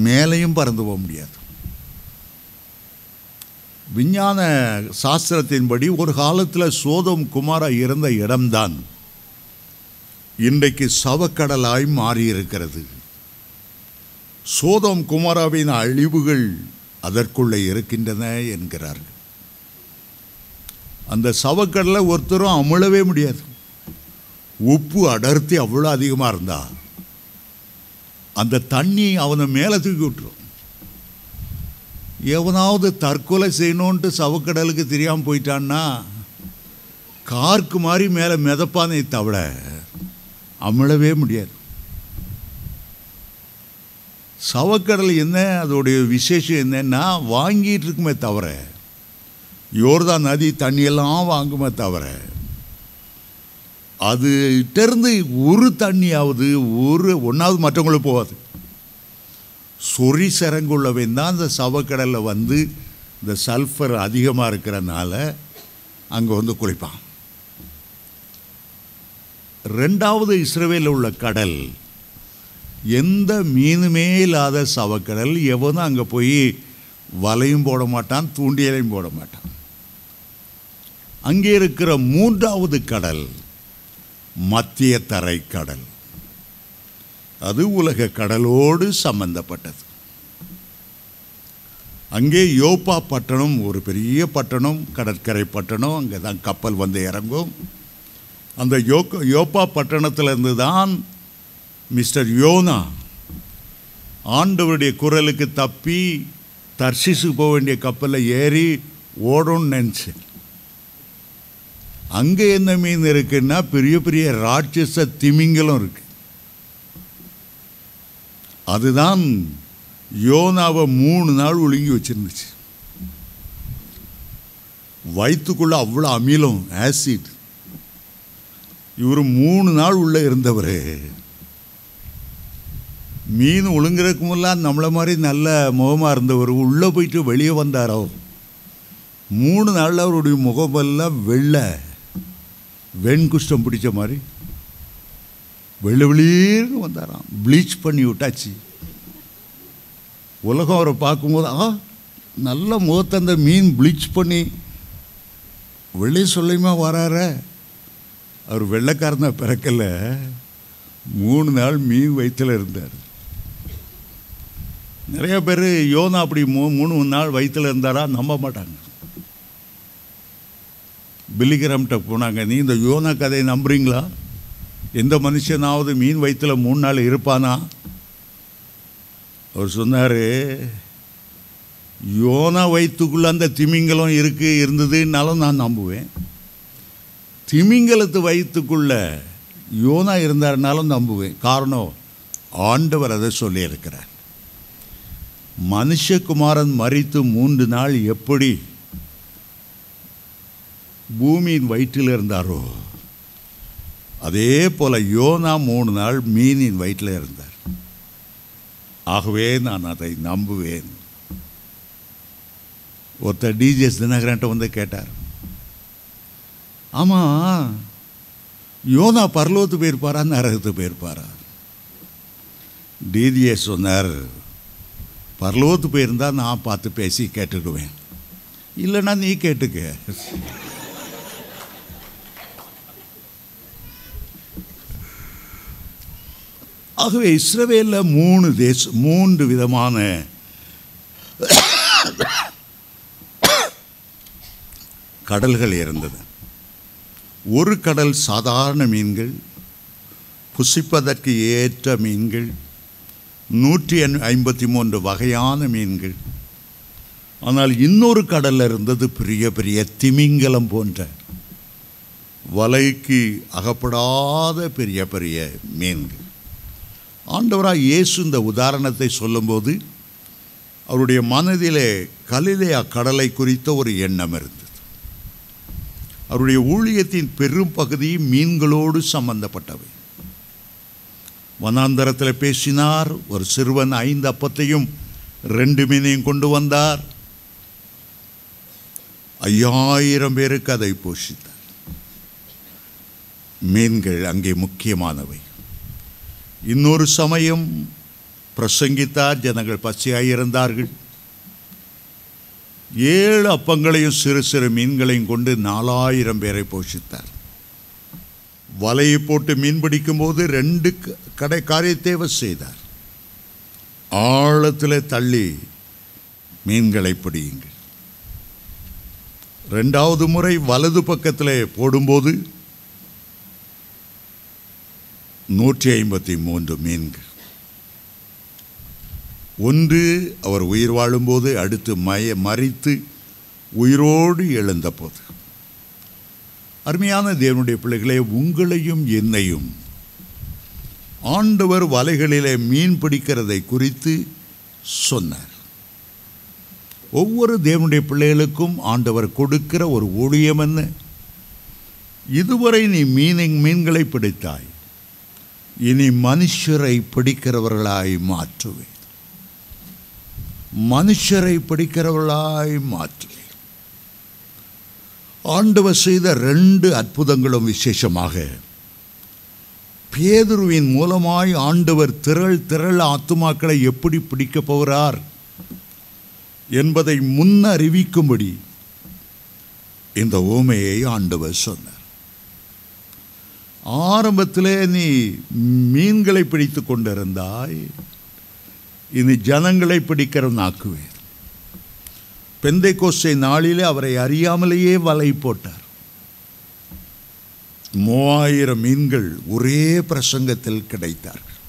மேலேயும் பறந்து போக முடியாது. விஞ்ஞான சாஸ்திரத்தின்படி ஒரு காலத்தில் சோதோம் குமாரா இருந்த இடம்தான் இன்றைக்கு சவக்கடலாய் மாறியிருக்கிறது. சோதோம் குமாராவின் அழிவுகள் அதற்குள்ளே இருக்கின்றன என்கிறார்கள். அந்த சவக்கடலை ஒருத்தரும் அமிழவே முடியாது. உப்பு அடர்த்தி அவ்வளோ அதிகமாக இருந்தா அந்த தண்ணி அவனை மேலே தூக்கி விட்டுரும். எவனாவது தற்கொலை செய்யணுன்ட்டு சவக்கடலுக்கு தெரியாமல் போயிட்டான்னா கார்க்கு மாதிரி மேலே மிதப்பானே தவிர அமிழவே முடியாது. சவக்கடல் என்ன, அதோடைய விசேஷம் என்னன்னா வாங்கிட்டு இருக்குமே தவிர, யோர்தான் நதி தண்ணியெல்லாம் வாங்குமே தவிர அதுகிட்டேருந்து ஒரு தண்ணியாவது ஒன்றாவது மற்றவங்களுக்கு போகாது. சொறி சரங்குள்ளவன் தான் அந்த சவக்கடலில் வந்து இந்த சல்ஃபர் அதிகமாக இருக்கிறனால அங்கே வந்து குளிப்பான். ரெண்டாவது இஸ்ரவேலில் உள்ள கடல் எந்த மீனுமே இல்லாத சவக்கடல். எவனும் அங்கே போய் வலையும் போட மாட்டான், தூண்டியலையும் போட மாட்டான். அங்கே இருக்கிற மூன்றாவது கடல் மத்திய தரை கடல். அது உலக கடலோடு சம்பந்தப்பட்டது. அங்கே யோப்பா பட்டணம் ஒரு பெரிய பட்டணம், கடற்கரை பட்டணம். அங்கே தான் கப்பல் வந்து இறங்கும். அந்த யோப்பா பட்டணத்திலிருந்து தான் மிஸ்டர் யோனா ஆண்டவருடைய குரலுக்கு தப்பி தர்ஷீஸு போக வேண்டிய கப்பலில் ஏறி ஓடணும்னு நினச்சி. அங்கே என்ன மீன் இருக்குன்னா பெரிய பெரிய ராட்சச திமிங்கலம் இருக்கு. அதுதான் யோனாவை 3 நாள் ஒழுங்கி வச்சிருந்துச்சு. வயிற்றுக்குள்ள அவ்வளோ அமிலம், ஆசிட். இவர் 3 நாள் உள்ளே இருந்தவர். மீன் ஒழுங்குறதுக்கு முன்னாடி நம்மளை மாதிரி நல்ல முகமாக இருந்தவர் உள்ளே போயிட்டு வெளியே வந்தாரோ 3 நாளில் அவருடைய முகமெல்லாம் வெண்குஷ்டம் பிடிச்ச மாதிரி வெளிர்னு வந்தாராம். ப்ளீச் பண்ணி விட்டாச்சு. உலகம் அவரை பார்க்கும்போது நல்ல முகத்தை அந்த மீன் ப்ளீச் பண்ணி வெளியே சொல்லியுமா வரார. அவர் வெள்ளைக்காரன பிறக்கல, 3 நாள் மீன் வயிற்றில் இருந்தார். நிறைய பேர் யோனா அப்படி 3 நாள் வயிற்றில் இருந்தாரா நம்ப மாட்டாங்க. பில்லிகிராம்கிட்ட போனாங்க, நீ இந்த யோனா கதையை நம்புறீங்களா? எந்த மனுஷனாவது மீன் வயிற்றில் 3 நாள் இருப்பானா? அவர் சொன்னார், யோனா வயிற்றுக்குள்ளே அந்த திமிங்கலம் இருந்ததுனாலும் நான் நம்புவேன். திமிங்கலத்து வயிற்றுக்குள்ள யோனா இருந்தாருனாலும் நம்புவேன். காரணம், ஆண்டவர் அதை சொல்லியிருக்கிறார். மனுஷகுமாரன் மரித்து 3 நாள் எப்படி பூமியின் வயிற்றில் இருந்தாரோ அதே போல யோனா 3 நாள் மீனின் வயிற்றில் இருந்தார். ஆகவே நான் அதை நம்புவேன். ஒருத்தர் டிஜிஎஸ் தினகரன்ட்ட வந்து கேட்டார், ஆமாம் யோனா பரலோகத்து போயிருப்பாரா நரகத்து போயிருப்பாரா? டிஜிஎஸ் சொன்னார், பரலோகத்து போயிருந்தால் நான் பார்த்து பேசி கேட்டுடுவேன், இல்லைன்னா நீ கேட்டுக்க. ஆகவே இஸ்ரவேலில் 3 விதமான கடல்கள் இருந்தது. ஒரு கடல் சாதாரண மீன்கள், புசிப்பதற்கு ஏற்ற மீன்கள், 153 வகையான மீன்கள். ஆனால் இன்னொரு கடலில் இருந்தது பெரிய பெரிய திமிங்கலம் போன்ற வலைக்கு அகப்படாத பெரிய பெரிய மீன்கள். ஆண்டவராக இயேசு இந்த உதாரணத்தை சொல்லும்போது அவருடைய மனதிலே கலிலேயா கடலை குறித்த ஒரு எண்ணம் இருந்தது. அவருடைய ஊழியத்தின் பெரும் பகுதி மீன்களோடு சம்பந்தப்பட்டவை. வனாந்தரத்தில் பேசினார். ஒரு சிறுவன் 5 அப்பத்தையும் 2 மீனையும் கொண்டு வந்தார். 5000 பேருக்கு அதை போஷித்தார். மீன்கள் அங்கே முக்கியமானவை. இன்னொரு சமயம் பிரசங்கித்தார். ஜனங்கள் பசியாயிருந்தார்கள். 7 அப்பங்களையும் சிறு சிறு மீன்களையும் கொண்டு 4000 பேரை போஷித்தார். வலையை போட்டு மீன் பிடிக்கும் போது 2 காரியத்தை செய்தார். ஆழத்தில் தள்ளி மீன்களை பிடியுங்கள். 2வது முறை வலது பக்கத்தில் போடும்போது 153 மீன்கள். ஒன்று அவர் உயிர் வாழும்போது, அடுத்து மரித்து உயிரோடு எழுந்த போது. அருமையான தேவனுடைய பிள்ளைகளே, உங்களையும் என்னையும் ஆண்டவர் வலைகளிலே மீன் பிடிக்கிறதை குறித்து சொன்னார். ஒவ்வொரு தேவனுடைய பிள்ளைகளுக்கும் ஆண்டவர் கொடுக்கிற ஒரு ஊழியம் என்ன? இதுவரை நீ மீன்களை பிடித்தாய், இனி மனுஷரை பிடிக்கிறவர்களாய் மாற்றுவேன். மனுஷரை பிடிக்கிறவர்களாய் மாற்றுவேன். ஆண்டவர் செய்த 2 அற்புதங்களும் விசேஷமாக பேதுருவின் மூலமாய் ஆண்டவர் திரள் ஆத்துமாக்களை எப்படி பிடிக்கப் போகிறார் என்பதை முன்னறிவிக்கும்படி இந்த உவமையை ஆண்டவர் சொன்னார். ஆரம்பத்திலே நீ மீன்களை பிடித்து கொண்டிருந்தாய், இனி ஜனங்களை பிடிக்கிறவனாக்குவேன். பெந்தைக்கோஸ்தே நாளிலே அவரை அறியாமலேயே வலை போட்டார். 3000 மீன்கள் ஒரே பிரசங்கத்தில் கிடைத்தார்கள்.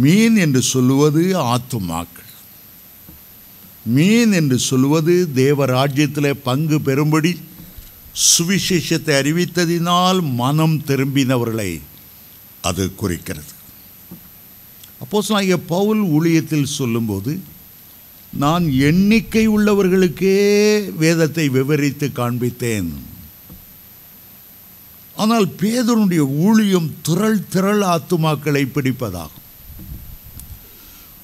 மீன் என்று சொல்லுவது ஆத்துமாக்கள். மீன் என்று சொல்லுவது தேவராஜ்யத்தில் பங்கு பெறும்படி சுவிசேஷத்தை அறிவித்ததினால் மனம் திரும்பினவர்களை அது குறிக்கிறது. அப்போஸ்தலனாகிய பவுல் ஊழியத்தில் சொல்லும்போது, நான் எண்ணிக்கை உள்ளவர்களுக்கே வேதத்தை விவரித்து காண்பித்தேன். ஆனால் பேதுருடைய ஊழியம் திரள் ஆத்துமாக்களை பிடிப்பதாகும்.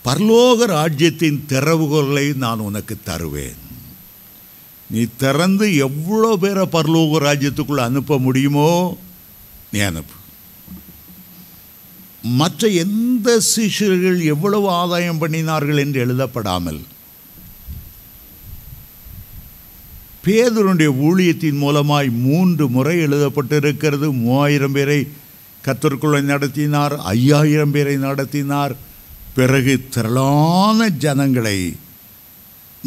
பரலோக ராஜ்யத்தின் திறவுகோலை நான் உனக்கு தருவேன். நீ திறந்து எவ்வளோ பேரை பரலோக ராஜ்யத்துக்குள்ள அனுப்ப முடியுமோ நீ அனுப்பு. மற்ற எந்த சீஷர்கள் எவ்வளவு ஆதாயம் பண்ணினார்கள் என்று எழுதப்படாமல் பேதுருடைய ஊழியத்தின் மூலமாய் 3 முறை எழுதப்பட்டிருக்கிறது. 3000 பேரை கர்த்தருக்குள்ளே நடத்தினார், 5000 பேரை நடத்தினார், பிறகு திரளான ஜனங்களை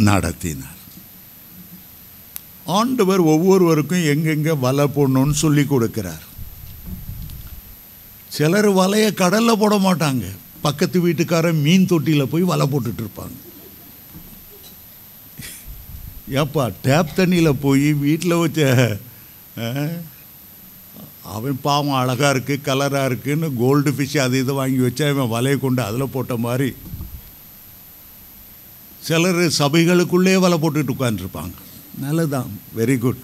நடத்தினார். ஆண்டவர் ஒவ்வொருவருக்கும் எங்கெங்கே வலை போடணும்னு சொல்லி கொடுக்கிறார். சிலர் வலையை கடலில் போட மாட்டாங்க, பக்கத்து வீட்டுக்காரன் மீன் தொட்டியில் போய் வலை போட்டுட்டு இருப்பாங்க. ஏப்பா, டேப் தண்ணியில் போய் வீட்டில் வச்ச அவன் பாவம் அழகாக இருக்குது, கலராக இருக்குன்னு கோல்டு ஃபிஷ் அது இதை வாங்கி வச்சா அவன் வலையை கொண்டு அதில் போட்ட மாதிரி சிலர் சபைகளுக்குள்ளே வலை போட்டுட்டு உட்காந்துருப்பாங்க. நல்லதான், வெரி குட்.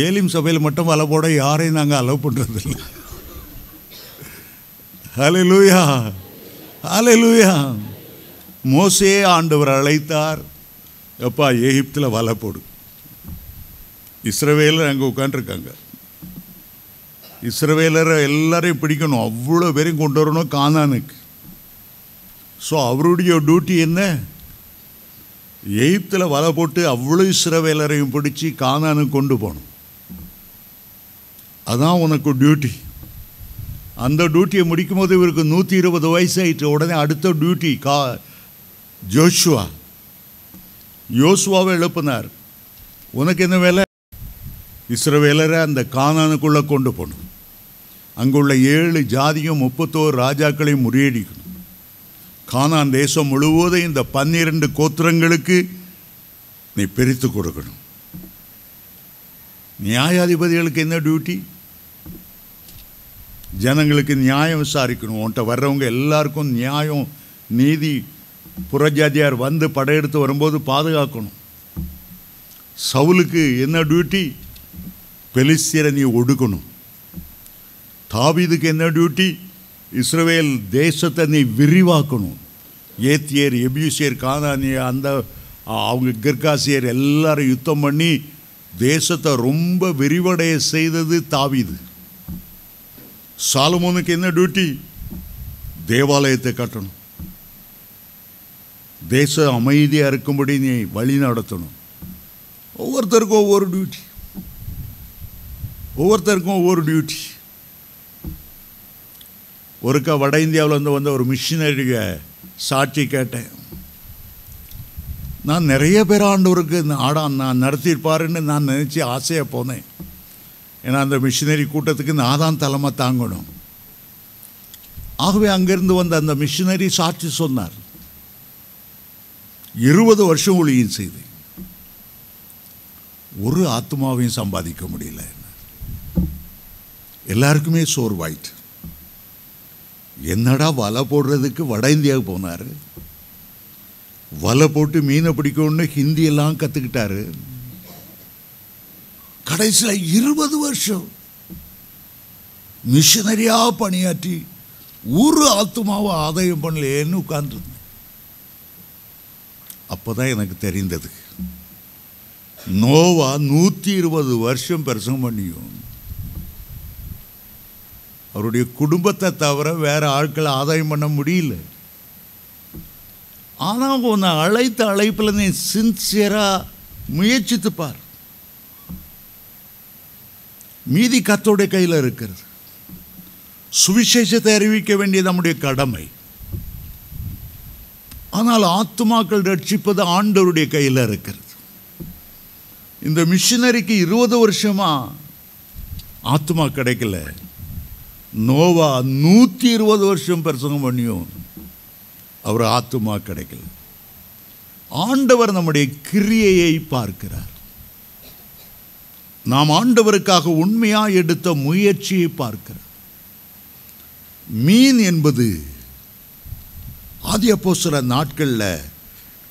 ஏலிம் சபையில் மட்டும் வலை போட யாரையும் நாங்கள் அலோவ் பண்ணுறதில்லை. ஹல்லேலூயா, ஹல்லேலூயா. மோசே ஆண்டவர் அழைத்தார், எப்பா எகிப்தில் வலை போடு. இஸ்ரவேலர் அங்கே உட்காந்துருக்காங்க. இஸ்ரவேலரை எல்லாரையும் பிடிக்கணும், அவ்வளோ பேரையும் கொண்டு வரணும் கானானுக்கு. ஸோ அவருடைய டியூட்டி என்ன? எகிப்தில் வலை போட்டு அவ்வளோ இஸ்ரவேலரையும் பிடிச்சி கானானுக்கு கொண்டு போகணும். அதான் உனக்கு டியூட்டி. அந்த டியூட்டியை முடிக்கும் போது இவருக்கு 120 வயசு ஆயிட்டு. உடனே அடுத்த டியூட்டி யோசுவாவை எழுப்பினார். உனக்கு என்ன வேலை? இஸ்ரவேலரை அந்த கானானுக்குள்ளே கொண்டு போகணும். அங்குள்ள 7 ஜாதியும் 31 ராஜாக்களையும் முறியடிக்கணும். கானான் தேசம் முழுவதும் இந்த 12 கோத்திரங்களுக்கு நீ பிரித்து கொடுக்கணும். நியாயாதிபதிகளுக்கு என்ன டியூட்டி? ஜனங்களுக்கு நியாயம் விசாரிக்கணும். உன்கிட்ட வர்றவங்க எல்லாருக்கும் நியாயம் நீதி, புறஜாதியார் வந்து படையெடுத்து வரும்போது பாதுகாக்கணும். சவுலுக்கு என்ன டியூட்டி? பெலிஸ்தியரை நீ ஒடுக்கணும். தாவீதுக்கு என்ன டியூட்டி? இஸ்ரவேல் தேசத்தை நீ விரிவாக்கணும். ஏத்தியர், எபியூசியர், கானானியர், அந்த அவங்க கிர்காசியர் எல்லாரும் யுத்தம் பண்ணி தேசத்தை ரொம்ப விரிவடைய செய்தது தாவீது. சாலமோனுக்கு என்ன டியூட்டி? தேவாலயத்தை கட்டணும், தேச அமைதியாக இருக்கும்படி நீ வழி நடத்தணும். ஒவ்வொருத்தருக்கும் ஒவ்வொரு டியூட்டி. ஒருக்கா வட இந்தியாவில் வந்த ஒரு மிஷினரிய சாட்சி கேட்டேன். நான் நிறைய பேர் ஆண்டவருக்கு நான் நடத்தியிருப்பாருன்னு நான் நினச்சி ஆசையாக போனேன். ஏன்னா அந்த மிஷினரி கூட்டத்துக்கு நான் தான் தலைமை தாங்கணும். ஆகவே அங்கிருந்து வந்த அந்த மிஷினரி சாட்சி சொன்னார், 20 வருஷம் ஊழியம் செய்து ஒரு ஆத்மாவையும் சம்பாதிக்க முடியல. எல்லாருக்குமே சோர்வாயிட்டு. என்னடா வலை போடுறதுக்கு வட இந்தியாவுக்கு போனார். வலை போட்டு மீனை பிடிக்கணும்னு ஹிந்தியெல்லாம் கற்றுக்கிட்டாரு. கடைசியில் 20 வருஷம் மிஷனரியாக பணியாற்றி ஒரு ஆத்மாவை ஆதாயம் பண்ணலேன்னு உட்கார்ந்துருந்தேன். அப்போதான் எனக்கு தெரிந்தது, நோவா 120 வருஷம் பிரசங்கம் பண்ணியும் அவருடைய குடும்பத்தை தவிர வேற ஆட்களை ஆதாயம் பண்ண முடியல. ஆனால் உன்னை அழைத்த அழைப்பில் நீ சின்சியராக முயற்சித்துப்பார். மீதி கர்த்தருடைய கையில் இருக்கிறது. சுவிசேஷத்தை அறிவிக்க வேண்டியது நம்முடைய கடமை. ஆனால் ஆத்துமாக்கள் ரட்சிப்பது ஆண்டவருடைய கையில் இருக்கிறது. இந்த மிஷினரிக்கு 20 வருஷமா ஆத்துமா கிடைக்கல. நோவா 120 வருஷம் பிரசங்கம் பண்ணியும் அவர் ஆத்துமா கிடைக்கல. ஆண்டவர் நம்முடைய கிரியையை பார்க்கிறார். நாம் ஆண்டவருக்காக உண்மையாக எடுத்த முயற்சியை பார்க்கிறார். மீன் என்பது ஆதி அப்போஸ்தலர் நாட்களில்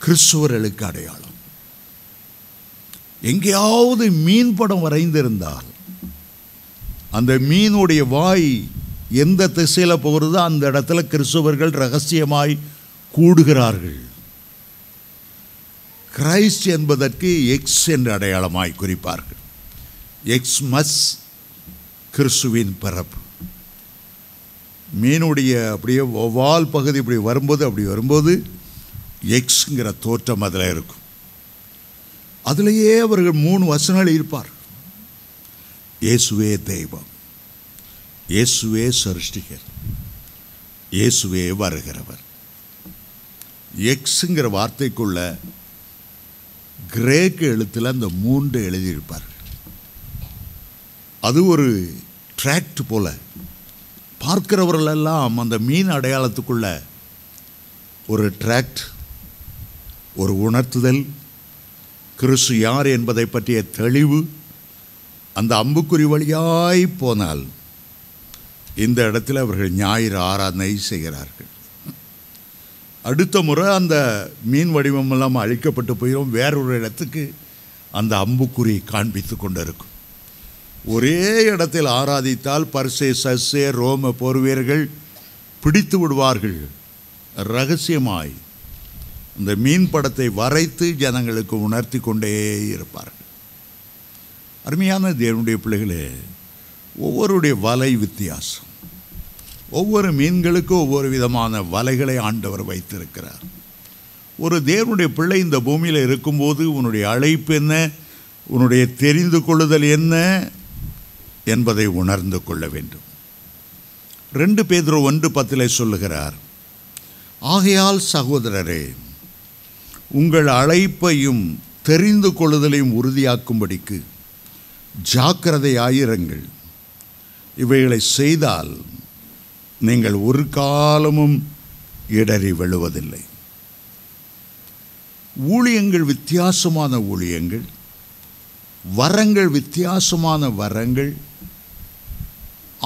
கிறிஸ்துவர்களுக்கு அடையாளம். எங்கேயாவது மீன் படம் வரைந்திருந்தால் அந்த மீனுடைய வாய் எந்த திசையில் போகிறதோ அந்த இடத்துல கிறிஸ்தவர்கள் ரகசியமாய் கூடுகிறார்கள். கிரைஸ்ட் என்பதற்கு எக்ஸ் என்ற அடையாளமாய் குறிப்பார்கள். எக்ஸ்மஸ், கிறிஸ்துவின் பிறப்பு. மீனுடைய அப்படியே வால் பகுதி இப்படி வரும்போது எக்ஸ்ங்கிற தோற்றம் அதில் இருக்கும். அதிலேயே அவர்கள் 3 வசனங்கள் இருப்பார். இயேசுவே தெய்வம், இயேசுவே சிருஷ்டிகர், இயேசுவே வருகிறவர். எக்ஸுங்கிற வார்த்தைக்குள்ள கிரேக்க எழுத்தில் அந்த 3 எழுதியிருப்பார்கள். அது ஒரு டிராக்ட் போல பார்க்கிறவர்களெல்லாம் அந்த மீன் அடையாளத்துக்குள்ள ஒரு டிராக்ட், ஒரு உணர்த்துதல், கிறிஸ்து யார் என்பதை பற்றிய தெளிவு. அந்த அம்புக்குறி வழியாய் போனால் இந்த இடத்துல அவர்கள் ஞாயிறு ஆராதனை செய்கிறார்கள். அடுத்த முறை அந்த மீன் வடிவமெல்லாம் அழிக்கப்பட்டு போயிடும். வேறொரு இடத்துக்கு அந்த அம்புக்குறி காண்பித்து கொண்டிருக்கும். ஒரே இடத்தில் ஆராதித்தால் பர்சே, சஸ்ஸே, ரோம போர்வீரர்கள் பிடித்து விடுவார்கள். ரகசியமாய் அந்த மீன் படத்தை வரைத்து ஜனங்களுக்கு உணர்த்தி கொண்டே இருப்பார்கள். அருமையான தேவனுடைய பிள்ளைகளே, ஒவ்வொருடைய வலை வித்தியாசம். ஒவ்வொரு மீன்களுக்கும் ஒவ்வொரு விதமான வலைகளை ஆண்டவர் வைத்திருக்கிறார். ஒரு தேவனுடைய பிள்ளை இந்த பூமியில் இருக்கும்போது உன்னுடைய அழைப்பு என்ன, உன்னுடைய தெரிந்து கொள்ளுதல் என்ன என்பதை உணர்ந்து கொள்ள வேண்டும். 2 பேதுரு 1:10 சொல்லுகிறார், ஆகையால் சகோதரரே, உங்கள் அழைப்பையும் தெரிந்து கொள்ளுதலையும் உறுதியாக்கும்படிக்கு ஜாக்கிரதையாயிருங்கள். இவைகளை செய்தால் நீங்கள் ஒரு காலமும் இடறி விழுவதில்லை. ஊழியங்கள் வித்தியாசமான ஊழியங்கள், வரங்கள் வித்தியாசமான வரங்கள்,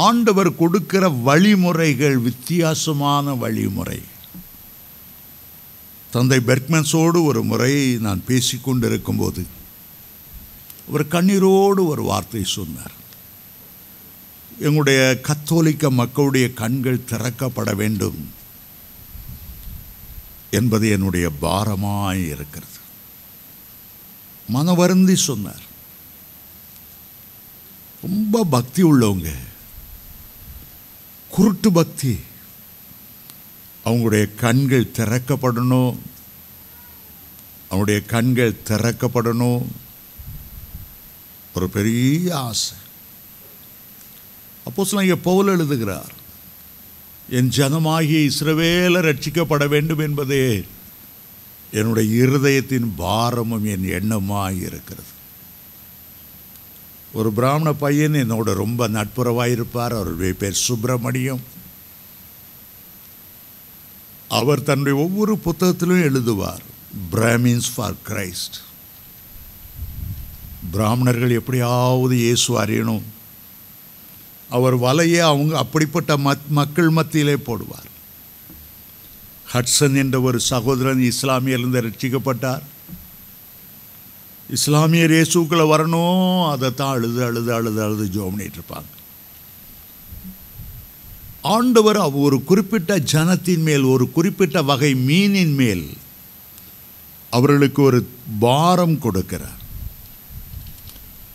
ஆண்டவர் கொடுக்கிற வழிமுறைகள் வித்தியாசமான வழிமுறை. தந்தை பெர்க்மன்ஸோடு ஒரு முறை நான் பேசிக்கொண்டிருக்கும் போது அவர் கண்ணீரோடு ஒரு வார்த்தை சொன்னார். எங்களுடைய கத்தோலிக்க மக்களுடைய கண்கள் திறக்கப்பட வேண்டும் என்பது என்னுடைய பாரமாய் இருக்கிறது. மனவருந்தி சொன்னார். ரொம்ப பக்தி உள்ளவங்க, குருட்டு பக்தி, அவங்களுடைய கண்கள் திறக்கப்படணும். அவங்களுடைய கண்கள் திறக்கப்படணும். ஒரு பெரிய ஆசை. அப்போஸ்தலனாகிய பவுல் எழுதுகிறார், என் ஜனமாகிய இஸ்ரவேலர் ரட்சிக்கப்பட வேண்டும் என்பதே என்னுடைய இருதயத்தின் பாரமும் என் எண்ணமாய் இருக்கிறது. ஒரு பிராமண பையன் என்னோட ரொம்ப நட்புறவாயிருப்பார். அவருடைய பேர் சுப்பிரமணியம். அவர் தன்னுடைய ஒவ்வொரு புத்தகத்திலும் எழுதுவார், பிராமின்ஸ் ஃபார் கிரைஸ்ட். பிராமணர்கள் எப்படியாவது இயேசு அறியணும். அவர் வலையை அவங்க அப்படிப்பட்ட மக்கள் மத்தியிலே போடுவார். ஹட்சன் என்ற ஒரு சகோதரன் இஸ்லாமியர்லேருந்து ரட்சிக்கப்பட்டார். இஸ்லாமியர் இயேசுக்குள்ளே வரணும், அதைத்தான் அழுது அழுது அழுது அழுது ஜெபம் பண்ணிட்டு இருப்பாங்க. ஆண்டவர் ஒரு குறிப்பிட்ட ஜனத்தின் மேல், ஒரு குறிப்பிட்ட வகை மீனின் மேல் அவர்களுக்கு ஒரு பாரம் கொடுக்கிறார்.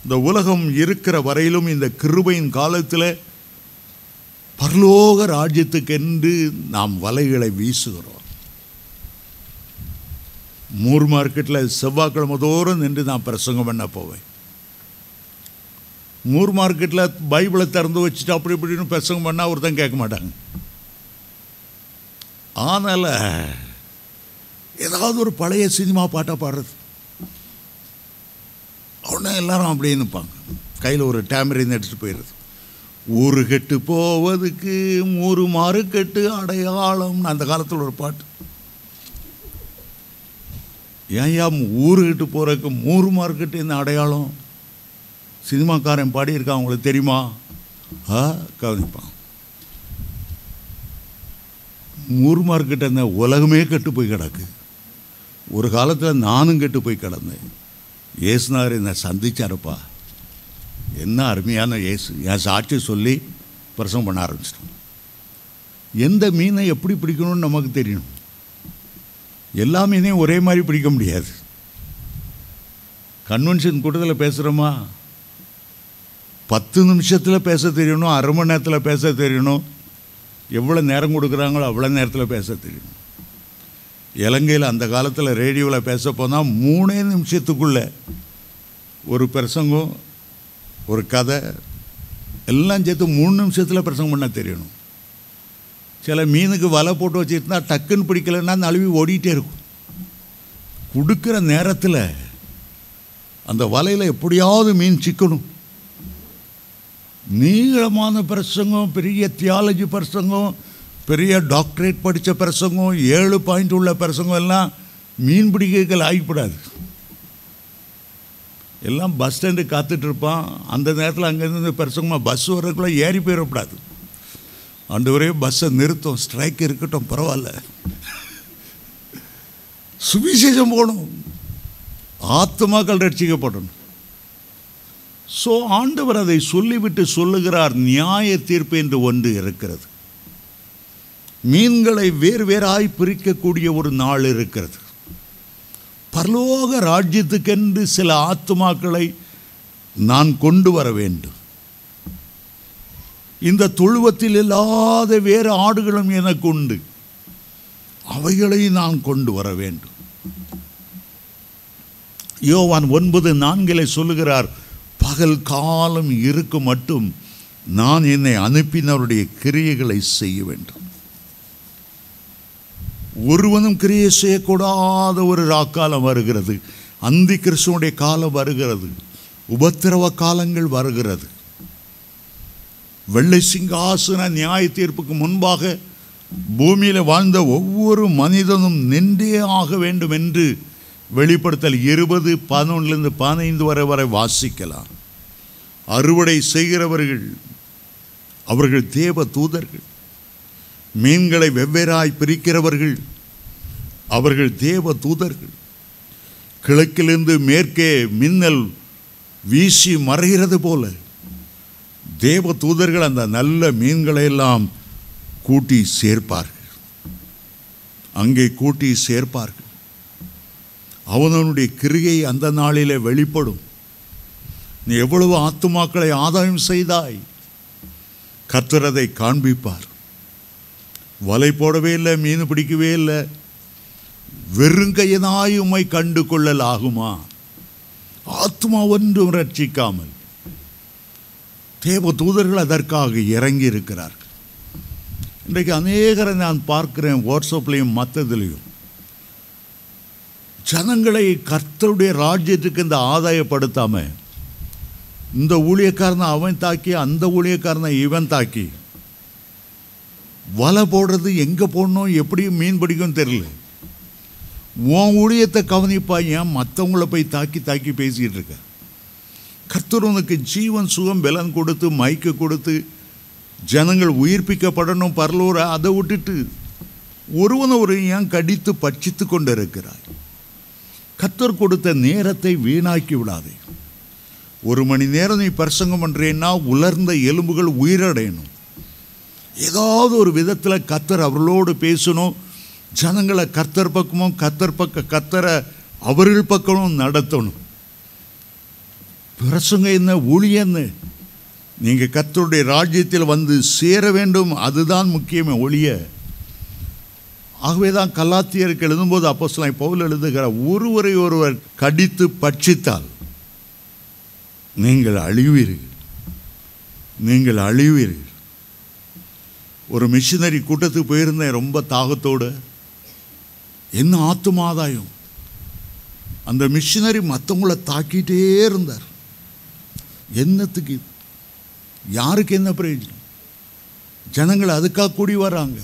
இந்த உலகம் இருக்கிற வரையிலும் இந்த கிருபையின் காலத்தில் பரலோக ராஜ்யத்துக்கென்று நாம் வலைகளை வீசுகிறோம். மூர் மார்க்கெட்டில் செவ்வாய்க்கிழமை தோறும் நின்று நான் பிரசங்கம் பண்ண போவேன். மூர் மார்க்கெட்டில் பைபிளை திறந்து வச்சுட்டு அப்படி இப்படின்னு பிரசங்கம் பண்ணால் ஒருத்தன் கேட்க மாட்டாங்க. அதனால் ஏதாவது ஒரு பழைய சினிமா பாட்டாக பாடுறது, உடனே எல்லாரும் அப்படியே நிற்பாங்க. கையில் ஒரு டேமரின் எடுத்துகிட்டு போயிடுறது. ஊரு கெட்டு போவதுக்கு மூறு மாறுக்கெட்டு அடையாளம், அந்த காலத்தில் ஒரு பாட்டு. ஏன் ஊரு கெட்டு போகிறதுக்கு மூறு மார்க்கெட்டு இந்த அடையாளம்? சினிமாக்காரன் பாடியிருக்கான், அவங்களுக்கு தெரியுமா? கவனிப்பான். மூறு மார்க்கெட்டு அந்த உலகமே கெட்டு போய் கிடக்கு. ஒரு காலத்தில் நானும் கெட்டு போய் கிடந்தேன். இயேசுனார் என்னை சந்திச்சாருப்பா. என்ன அருமையான இயேசு, என் சாட்சி சொல்லி பிரசவம் பண்ண ஆரம்பிச்சிட்டோம். எந்த மீனை எப்படி பிடிக்கணும்னு நமக்கு தெரியணும். எல்லா மீனையும் ஒரே மாதிரி பிடிக்க முடியாது. கன்வென்ஷன் கூட்டத்தில் பேசுகிறோமா, 10 நிமிஷத்தில் பேச தெரியணும், அரை மணி நேரத்தில் பேச தெரியணும். எவ்வளோ நேரம் கொடுக்குறாங்களோ அவ்வளோ நேரத்தில் பேச தெரியணும். இலங்கையில் அந்த காலத்தில் ரேடியோவில் பேச போனால் 3 நிமிஷத்துக்குள்ளே ஒரு பிரசங்கம், ஒரு கதை எல்லாம் சேர்த்து 3 நிமிஷத்தில் பிரசங்கம் பண்ண தெரியணும். சில மீனுக்கு வலை போட்டு வச்சுருந்தா டக்குன்னு பிடிக்கலைன்னா நழுவி ஓடிட்டே இருக்கும். கொடுக்குற நேரத்தில் அந்த வலையில் எப்படியாவது மீன் சிக்கணும். நீளமான பிரசங்கம், பெரிய தியாலஜி பிரசங்கம், பெரிய டாக்டரேட் படித்த பிரசங்கம், 7 பாயிண்ட் உள்ள பிரசங்கம் எல்லாம் மீன் பிடிக்கல் ஆகிப்படாது. எல்லாம் பஸ் ஸ்டாண்டு காத்துட்ருப்பான். அந்த நேரத்தில் அங்கேருந்து பிரசங்கமாக பஸ் வர்றதுக்குள்ளே ஏறி போயிடக்கூடாது. ஆண்டவரே பஸ்ஸை நிறுத்தம், ஸ்ட்ரைக் இருக்கட்டும், பரவாயில்ல, சுவிசேஷம் போகணும், ஆத்துமாக்கள் ரட்சிக்கப்படணும். ஸோ ஆண்டவர் அதை சொல்லிவிட்டு சொல்லுகிறார், நியாய தீர்ப்பு என்று ஒன்று இருக்கிறது. மீன்களை வேறு வேறாய் பிரிக்கக்கூடிய ஒரு நாள் இருக்கிறது. பரலோக ராஜ்யத்துக்கென்று சில ஆத்துமாக்களை நான் கொண்டு வர வேண்டும். இந்த தொழுவத்தில் இல்லாத வேறு ஆடுகளும் எனக்கு உண்டு, அவைகளை நான் கொண்டு வர வேண்டும். யோவான் 9:4 சொல்லுகிறார், பகல் காலம் இருக்கும் மட்டும் நான் என்னை அனுப்பினவருடைய கிரியைகளை செய்ய வேண்டும். ஒருவனும் கிரியை செய்யக்கூடாத ஒரு ராக்காலம் வருகிறது. அந்தி கிறிஸ்துவனுடைய காலம் வருகிறது. உபத்திரவ காலங்கள் வருகிறது. வெள்ளை சிங்காசன நியாய தீர்ப்புக்கு முன்பாக பூமியில் வாழ்ந்த ஒவ்வொரு மனிதனும் நின்றே ஆக வேண்டும் என்று வெளிப்படுத்தல் 20:11-15 வரை வாசிக்கலாம். அறுவடை செய்கிறவர்கள் அவர்கள் தேவ தூதர்கள். மீன்களை வெவ்வேறாய் பிரிக்கிறவர்கள் அவர்கள் தேவ தூதர்கள். கிழக்கிலிருந்து மேற்கே மின்னல் வீசி மறைகிறது போல தேவ தூதர்கள் அந்த நல்ல மீன்களை எல்லாம் கூட்டி சேர்ப்பார்கள், அங்கே கூட்டி சேர்ப்பார்கள். அவனுடைய கிரியை அந்த நாளிலே வெளிப்படும். நீ எவ்வளவு ஆத்துமாக்களை ஆதாயம் செய்தாய், கர்த்தர் அதை காண்பிப்பார். வலை போடவே இல்லை, மீன் பிடிக்கவே இல்லை. வெறுங்கையனாய் உம்மை கண்டு கொள்ளல் ஆகுமா? ஆத்மா ஒன்றும் ரட்சிக்காமல். தேவ தூதர்கள் அதற்காக இறங்கி இருக்கிறார்கள். இன்றைக்கு அநேகரை நான் பார்க்கிறேன், வாட்ஸ்அப்லையும் மற்றதுலையும் ஜனங்களை கர்த்தருடைய ராஜ்யத்துக்கு இந்த ஆதாயப்படுத்தாம இந்த ஊழியக்காரனை அவன் தாக்கி, அந்த ஊழியக்காரனை இவன் தாக்கி, வலை போடுறது எங்கே போடணும், எப்படி மீன் பிடிக்கும் தெரியல. உன் ஊழியத்தை கவனிப்பா, ஏன் மற்றவங்கள போய் தாக்கி தாக்கி பேசிகிட்டு இருக்க? கர்த்தர் உனக்கு ஜீவன் சுகம் பலன் கொடுத்து மைக்கு கொடுத்து ஜனங்கள் உயிர்ப்பிக்கப்படணும் பரலோர, அதை விட்டுட்டு ஒருவனை ஒரு ஏன் கடித்து பட்சித்து கொண்டு இருக்கிறாய்? கர்த்தர் கொடுத்த நேரத்தை வீணாக்கி விடாதே. 1 மணி நேரம் நீ பிரசங்கம் பண்ணுறேன்னா உலர்ந்த எலும்புகள் உயிரடையணும். ஏதாவது ஒரு விதத்தில் கர்த்தர் அவர்களோடு பேசணும். ஜனங்களை கர்த்தர் பக்கமும் கர்த்தரை அவர்கள் பக்கமும் நடத்தணும். பிரசங்கம் என்ன, ஊழியன்னு நீங்கள் கர்த்தருடைய ராஜ்யத்தில் வந்து சேர வேண்டும், அதுதான் முக்கியமே ஒழிய. ஆகவே தான் கலாத்தியருக்கு எழுதும்போது அப்போஸ்தலன் பவுல் எழுதுகிறார், ஒருவரை ஒருவர் கடித்து பட்சித்தால் நீங்கள் அழிவீர்கள், நீங்கள் அழிவீர்கள். ஒரு மிஷினரி கூட்டத்துக்கு போயிருந்தேன் ரொம்ப தாகத்தோடு. என்ன ஆத்துமாதாயம்! அந்த மிஷினரி மற்றவங்கள தாக்கிட்டே இருந்தார். என்னத்துக்கு? யாருக்கு என்ன பிரயோஜனம்? ஜனங்கள் அதுக்காக கூடி வர்றாங்க.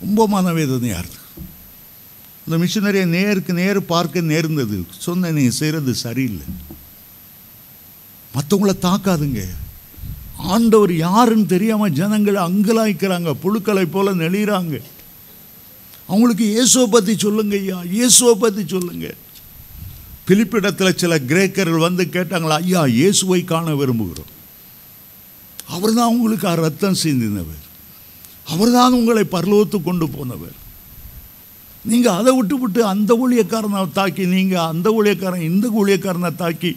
ரொம்ப மனவேதனையாக இருக்குது. அந்த மிஷினரியை நேருக்கு நேர் பார்க்க நேர்ந்தது. சொன்ன நீ செய்கிறது சரியில்லை, மற்றவங்கள தாக்காதுங்க. ஆண்டவர் யாருன்னு தெரியாமல் ஜனங்களை அங்கலாய்க்கிறாங்க, புழுக்களை போல நெளிகிறாங்க. அவங்களுக்கு இயேசுவை பற்றி சொல்லுங்க ஐயா, இயேசுவை பற்றி சொல்லுங்க. பிலிப்பிடத்தில் சில கிரேக்கர்கள் வந்து கேட்டாங்களா, ஐயா இயேசுவை காண விரும்புகிறோம். அவர் தான் உங்களுக்கு ரத்தம் சிந்தினவர், அவர் தான் உங்களை பரலோகத்துக்கு கொண்டு போனவர். நீங்கள் அதை விட்டு அந்த ஊழியக்காரனை தாக்கி, நீங்கள் அந்த ஊழியக்காரன் இந்த ஊழியக்காரனை தாக்கி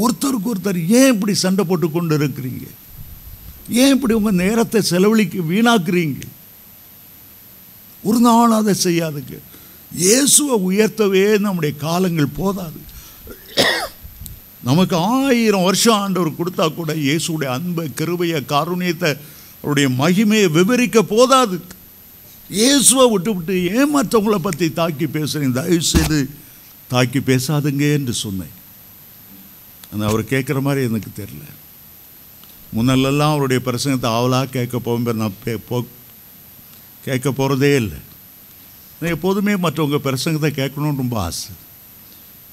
ஒருத்தருக்கு ஒருத்தர் ஏன் இப்படி சண்டை போட்டு கொண்டு இருக்கிறீங்க? ஏன் இப்படி உங்கள் நேரத்தை செலவழிக்க வீணாக்குறீங்க? ஒரு நாள் அதை செய்யாதுங்க. இயேசுவை உயர்த்தவே நம்முடைய காலங்கள் போதாது. நமக்கு 1000 வருஷம் ஆண்டவர் கொடுத்தா கூட இயேசுடைய அன்பை, கிருபையை, காருண்யத்தை, அவருடைய மகிமையை விவரிக்க போதாது. இயேசுவை விட்டு ஏன் மற்றவங்களை பற்றி தாக்கி பேசுகிறீங்க? தயவு செய்து தாக்கி பேசாதுங்க என்று சொன்னேன். ஆனால் அவர் கேட்குற மாதிரி எனக்கு தெரியல. முன்னெல்லாம் அவருடைய பிரசங்கத்தை ஆவலாக கேட்க போகும்போது நான் கேட்க போகிறதே இல்லை. நான் எப்போதுமே மற்றவங்க பிரசங்கத்தை கேட்கணுன்னு ரொம்ப ஆசை.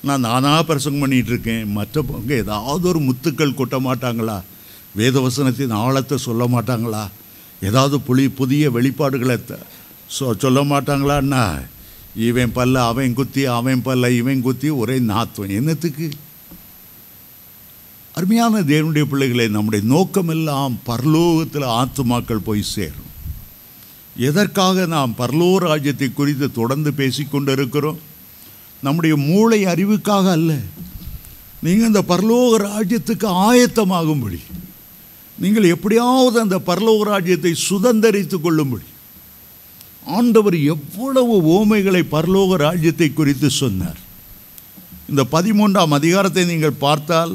நானாக பிரசங்கம் பண்ணிகிட்ருக்கேன். மற்றவங்க ஏதாவது ஒரு முத்துக்கள் கொட்ட மாட்டாங்களா? வேதவசனத்தின் ஆழத்தை சொல்ல மாட்டாங்களா? ஏதாவது புதிய வெளிப்பாடுகளை சொல்ல மாட்டாங்களான்னா, இவன் பல்ல அவன் குத்தி, அவன் பல்ல இவன் குத்தி, ஒரே நாத்தம். என்னத்துக்கு? அருமையான தேவனுடைய பிள்ளைகளை, நம்முடைய நோக்கமெல்லாம் பரலோகத்தில் ஆத்துமாக்கள் போய் சேரும். எதற்காக நாம் பரலோக ராஜ்யத்தை குறித்து தொடர்ந்து பேசிக்கொண்டு இருக்கிறோம்? நம்முடைய மூளை அறிவுக்காக அல்ல. நீங்கள் அந்த பரலோக ராஜ்யத்துக்கு ஆயத்தமாகும்படி, நீங்கள் எப்படியாவது அந்த பரலோக ராஜ்யத்தை சுதந்தரித்து கொள்ளும்படி ஆண்டவர் எவ்வளவு ஓமைகளை பரலோக ராஜ்யத்தை குறித்து சொன்னார். இந்த 13ஆம் அதிகாரத்தை நீங்கள் பார்த்தால்,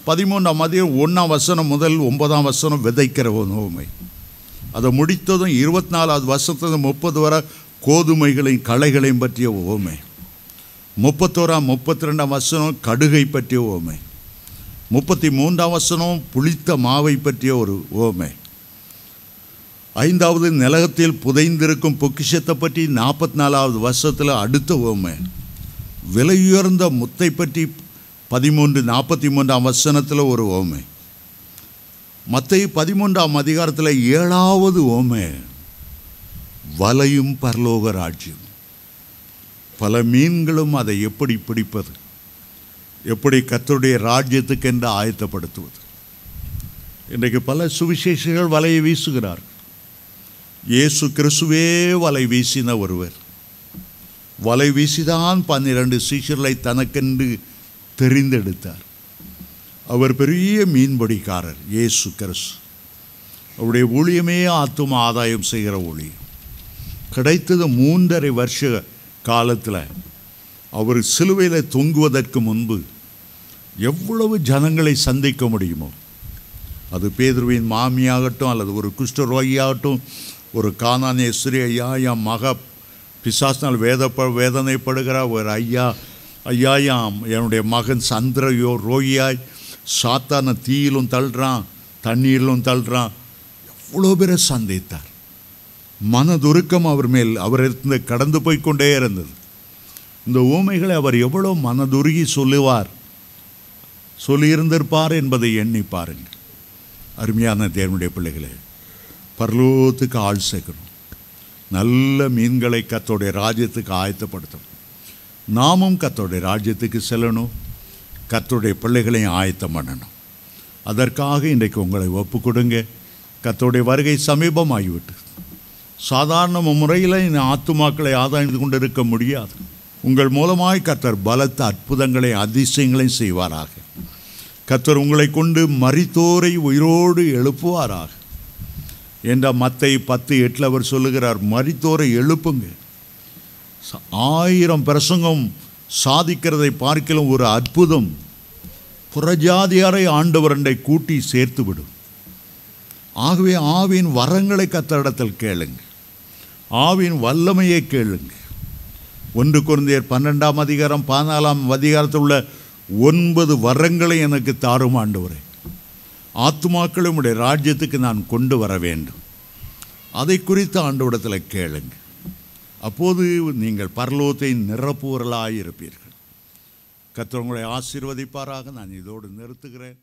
13ஆம் அதிகாரம் 1ஆம் வசனம் முதல் 9ஆம் வசனம் விதைக்கிற ஓமை. அதை முடித்ததும் 24வது வசனத்தில் 30 வரை கோதுமைகளையும் களைகளையும் பற்றிய ஓமை. 31ஆம் 32ஆம் வசனம் கடுகை பற்றிய ஓமை. 33ஆம் வசனம் புளித்த மாவை பற்றிய ஒரு ஓமை. 5வது நிலத்தில் புதைந்திருக்கும் பொக்கிஷத்தை பற்றி 44வது வசனத்தில் அடுத்த ஓமை. விலையுயர்ந்த முத்தை பற்றி 43-43ஆம் வசனத்தில் ஒரு ஓமை. மத்தேயு 13ஆம் அதிகாரத்தில் 7வது ஓமை, வலையும் பரலோக ராஜ்யம். பல மீன்களும் அதை எப்படி பிடிப்பது, எப்படி கர்த்தருடைய ராஜ்யத்துக்கென்று ஆயத்தப்படுத்துவது. இன்றைக்கு பல சுவிசேஷர்கள் வலையை வீசுகிறார்கள். இயேசு கிறிஸ்துவே வலை வீசின ஒருவர். வலை வீசிதான் 12 சீஷர்களை தனக்கென்று தெரிந்தெடுத்தார். அவர் பெரிய மீன்பிடிக்காரர். இயேசு கிறிஸ்து அவருடைய ஊழியமே ஆத்தும ஆதாயம் செய்கிற ஊழியம். கிடைத்தது 3.5 வருஷ காலத்தில் அவர் சிலுவையில் தொங்குவதற்கு முன்பு எவ்வளவு ஜனங்களை சந்திக்க முடியுமோ, அது பேதுருவின் மாமியாகட்டும், அல்லது ஒரு குஷ்டரோகியாகட்டும், ஒரு கானானிய ஸ்திரீ, ஐயா என் மக பிசாசினால் வேதனைப்படுகிற ஒரு ஐயா என்னுடைய மகன் ரோகியாய் சாத்தான தீயிலும் தள்ளுறான், தண்ணீரிலும் தள்ளுறான். எவ்வளோ பேரை சந்தித்தார். மனதுருக்கம் அவர் மேல் அவர் இருந்து கடந்து போய்கொண்டே இருந்தது. இந்த ஊமைகளை அவர் எவ்வளோ மனதுருகி சொல்லியிருந்திருப்பார் என்பதை எண்ணி பாருங்கள். அருமையான தேவனுடைய பிள்ளைகளே, பரலோகத்துக்கு ஆள் சேர்க்கணும், நல்ல மீன்களை கர்த்தருடைய ராஜ்யத்துக்கு ஆயத்தப்படுத்தணும். நாமும் கர்த்தருடைய ராஜ்யத்துக்கு செல்லணும், கர்த்தருடைய பிள்ளைகளையும் ஆயத்தம் பண்ணணும். அதற்காக இன்றைக்கு உங்களை ஒப்பு கொடுங்க. கர்த்தருடைய வருகை சமீபமாகிவிட்டு சாதாரண முறையில் இந்த ஆத்துமாக்களை ஆதாய்ந்து கொண்டு இருக்க முடியாது. உங்கள் மூலமாய் கர்த்தர் பலத்த அற்புதங்களை அதிசயங்களையும் செய்வாராக. கர்த்தர் உங்களை கொண்டு மரித்தோரை உயிரோடு எழுப்புவாராக என்ற மத்தேயு 10:8 அவர் சொல்லுகிறார், மரித்தோரை எழுப்புங்க. 1000 பிரசங்கம் சாதிக்கிறதை பார்க்கலாம் ஒரு அற்புதம் புறஜாதியாரை ஆண்டவரண்டை கூட்டி சேர்த்து விடும். ஆகவே ஆவியின் வரங்களை கர்த்தரிடத்தில் கேளுங்க, ஆவியின் வல்லமையை கேளுங்க. 1 கொரிந்தியர் 12:14 உள்ள 9 வரங்களை எனக்கு தாரும் ஆண்டவரே. ஆத்துமாக்களை உம்முடைய ராஜ்யத்துக்கு நான் கொண்டு வர வேண்டும். அதை குறித்து ஆண்டவரிடத்தில் கேளுங்க. அப்போது நீங்கள் பரலோகத்தை நிரப்புவர்களாக இருப்பீர்கள். கர்த்தர் உங்களை ஆசீர்வதிப்பாராக. நான் இதோடு நிறுத்துகிறேன்.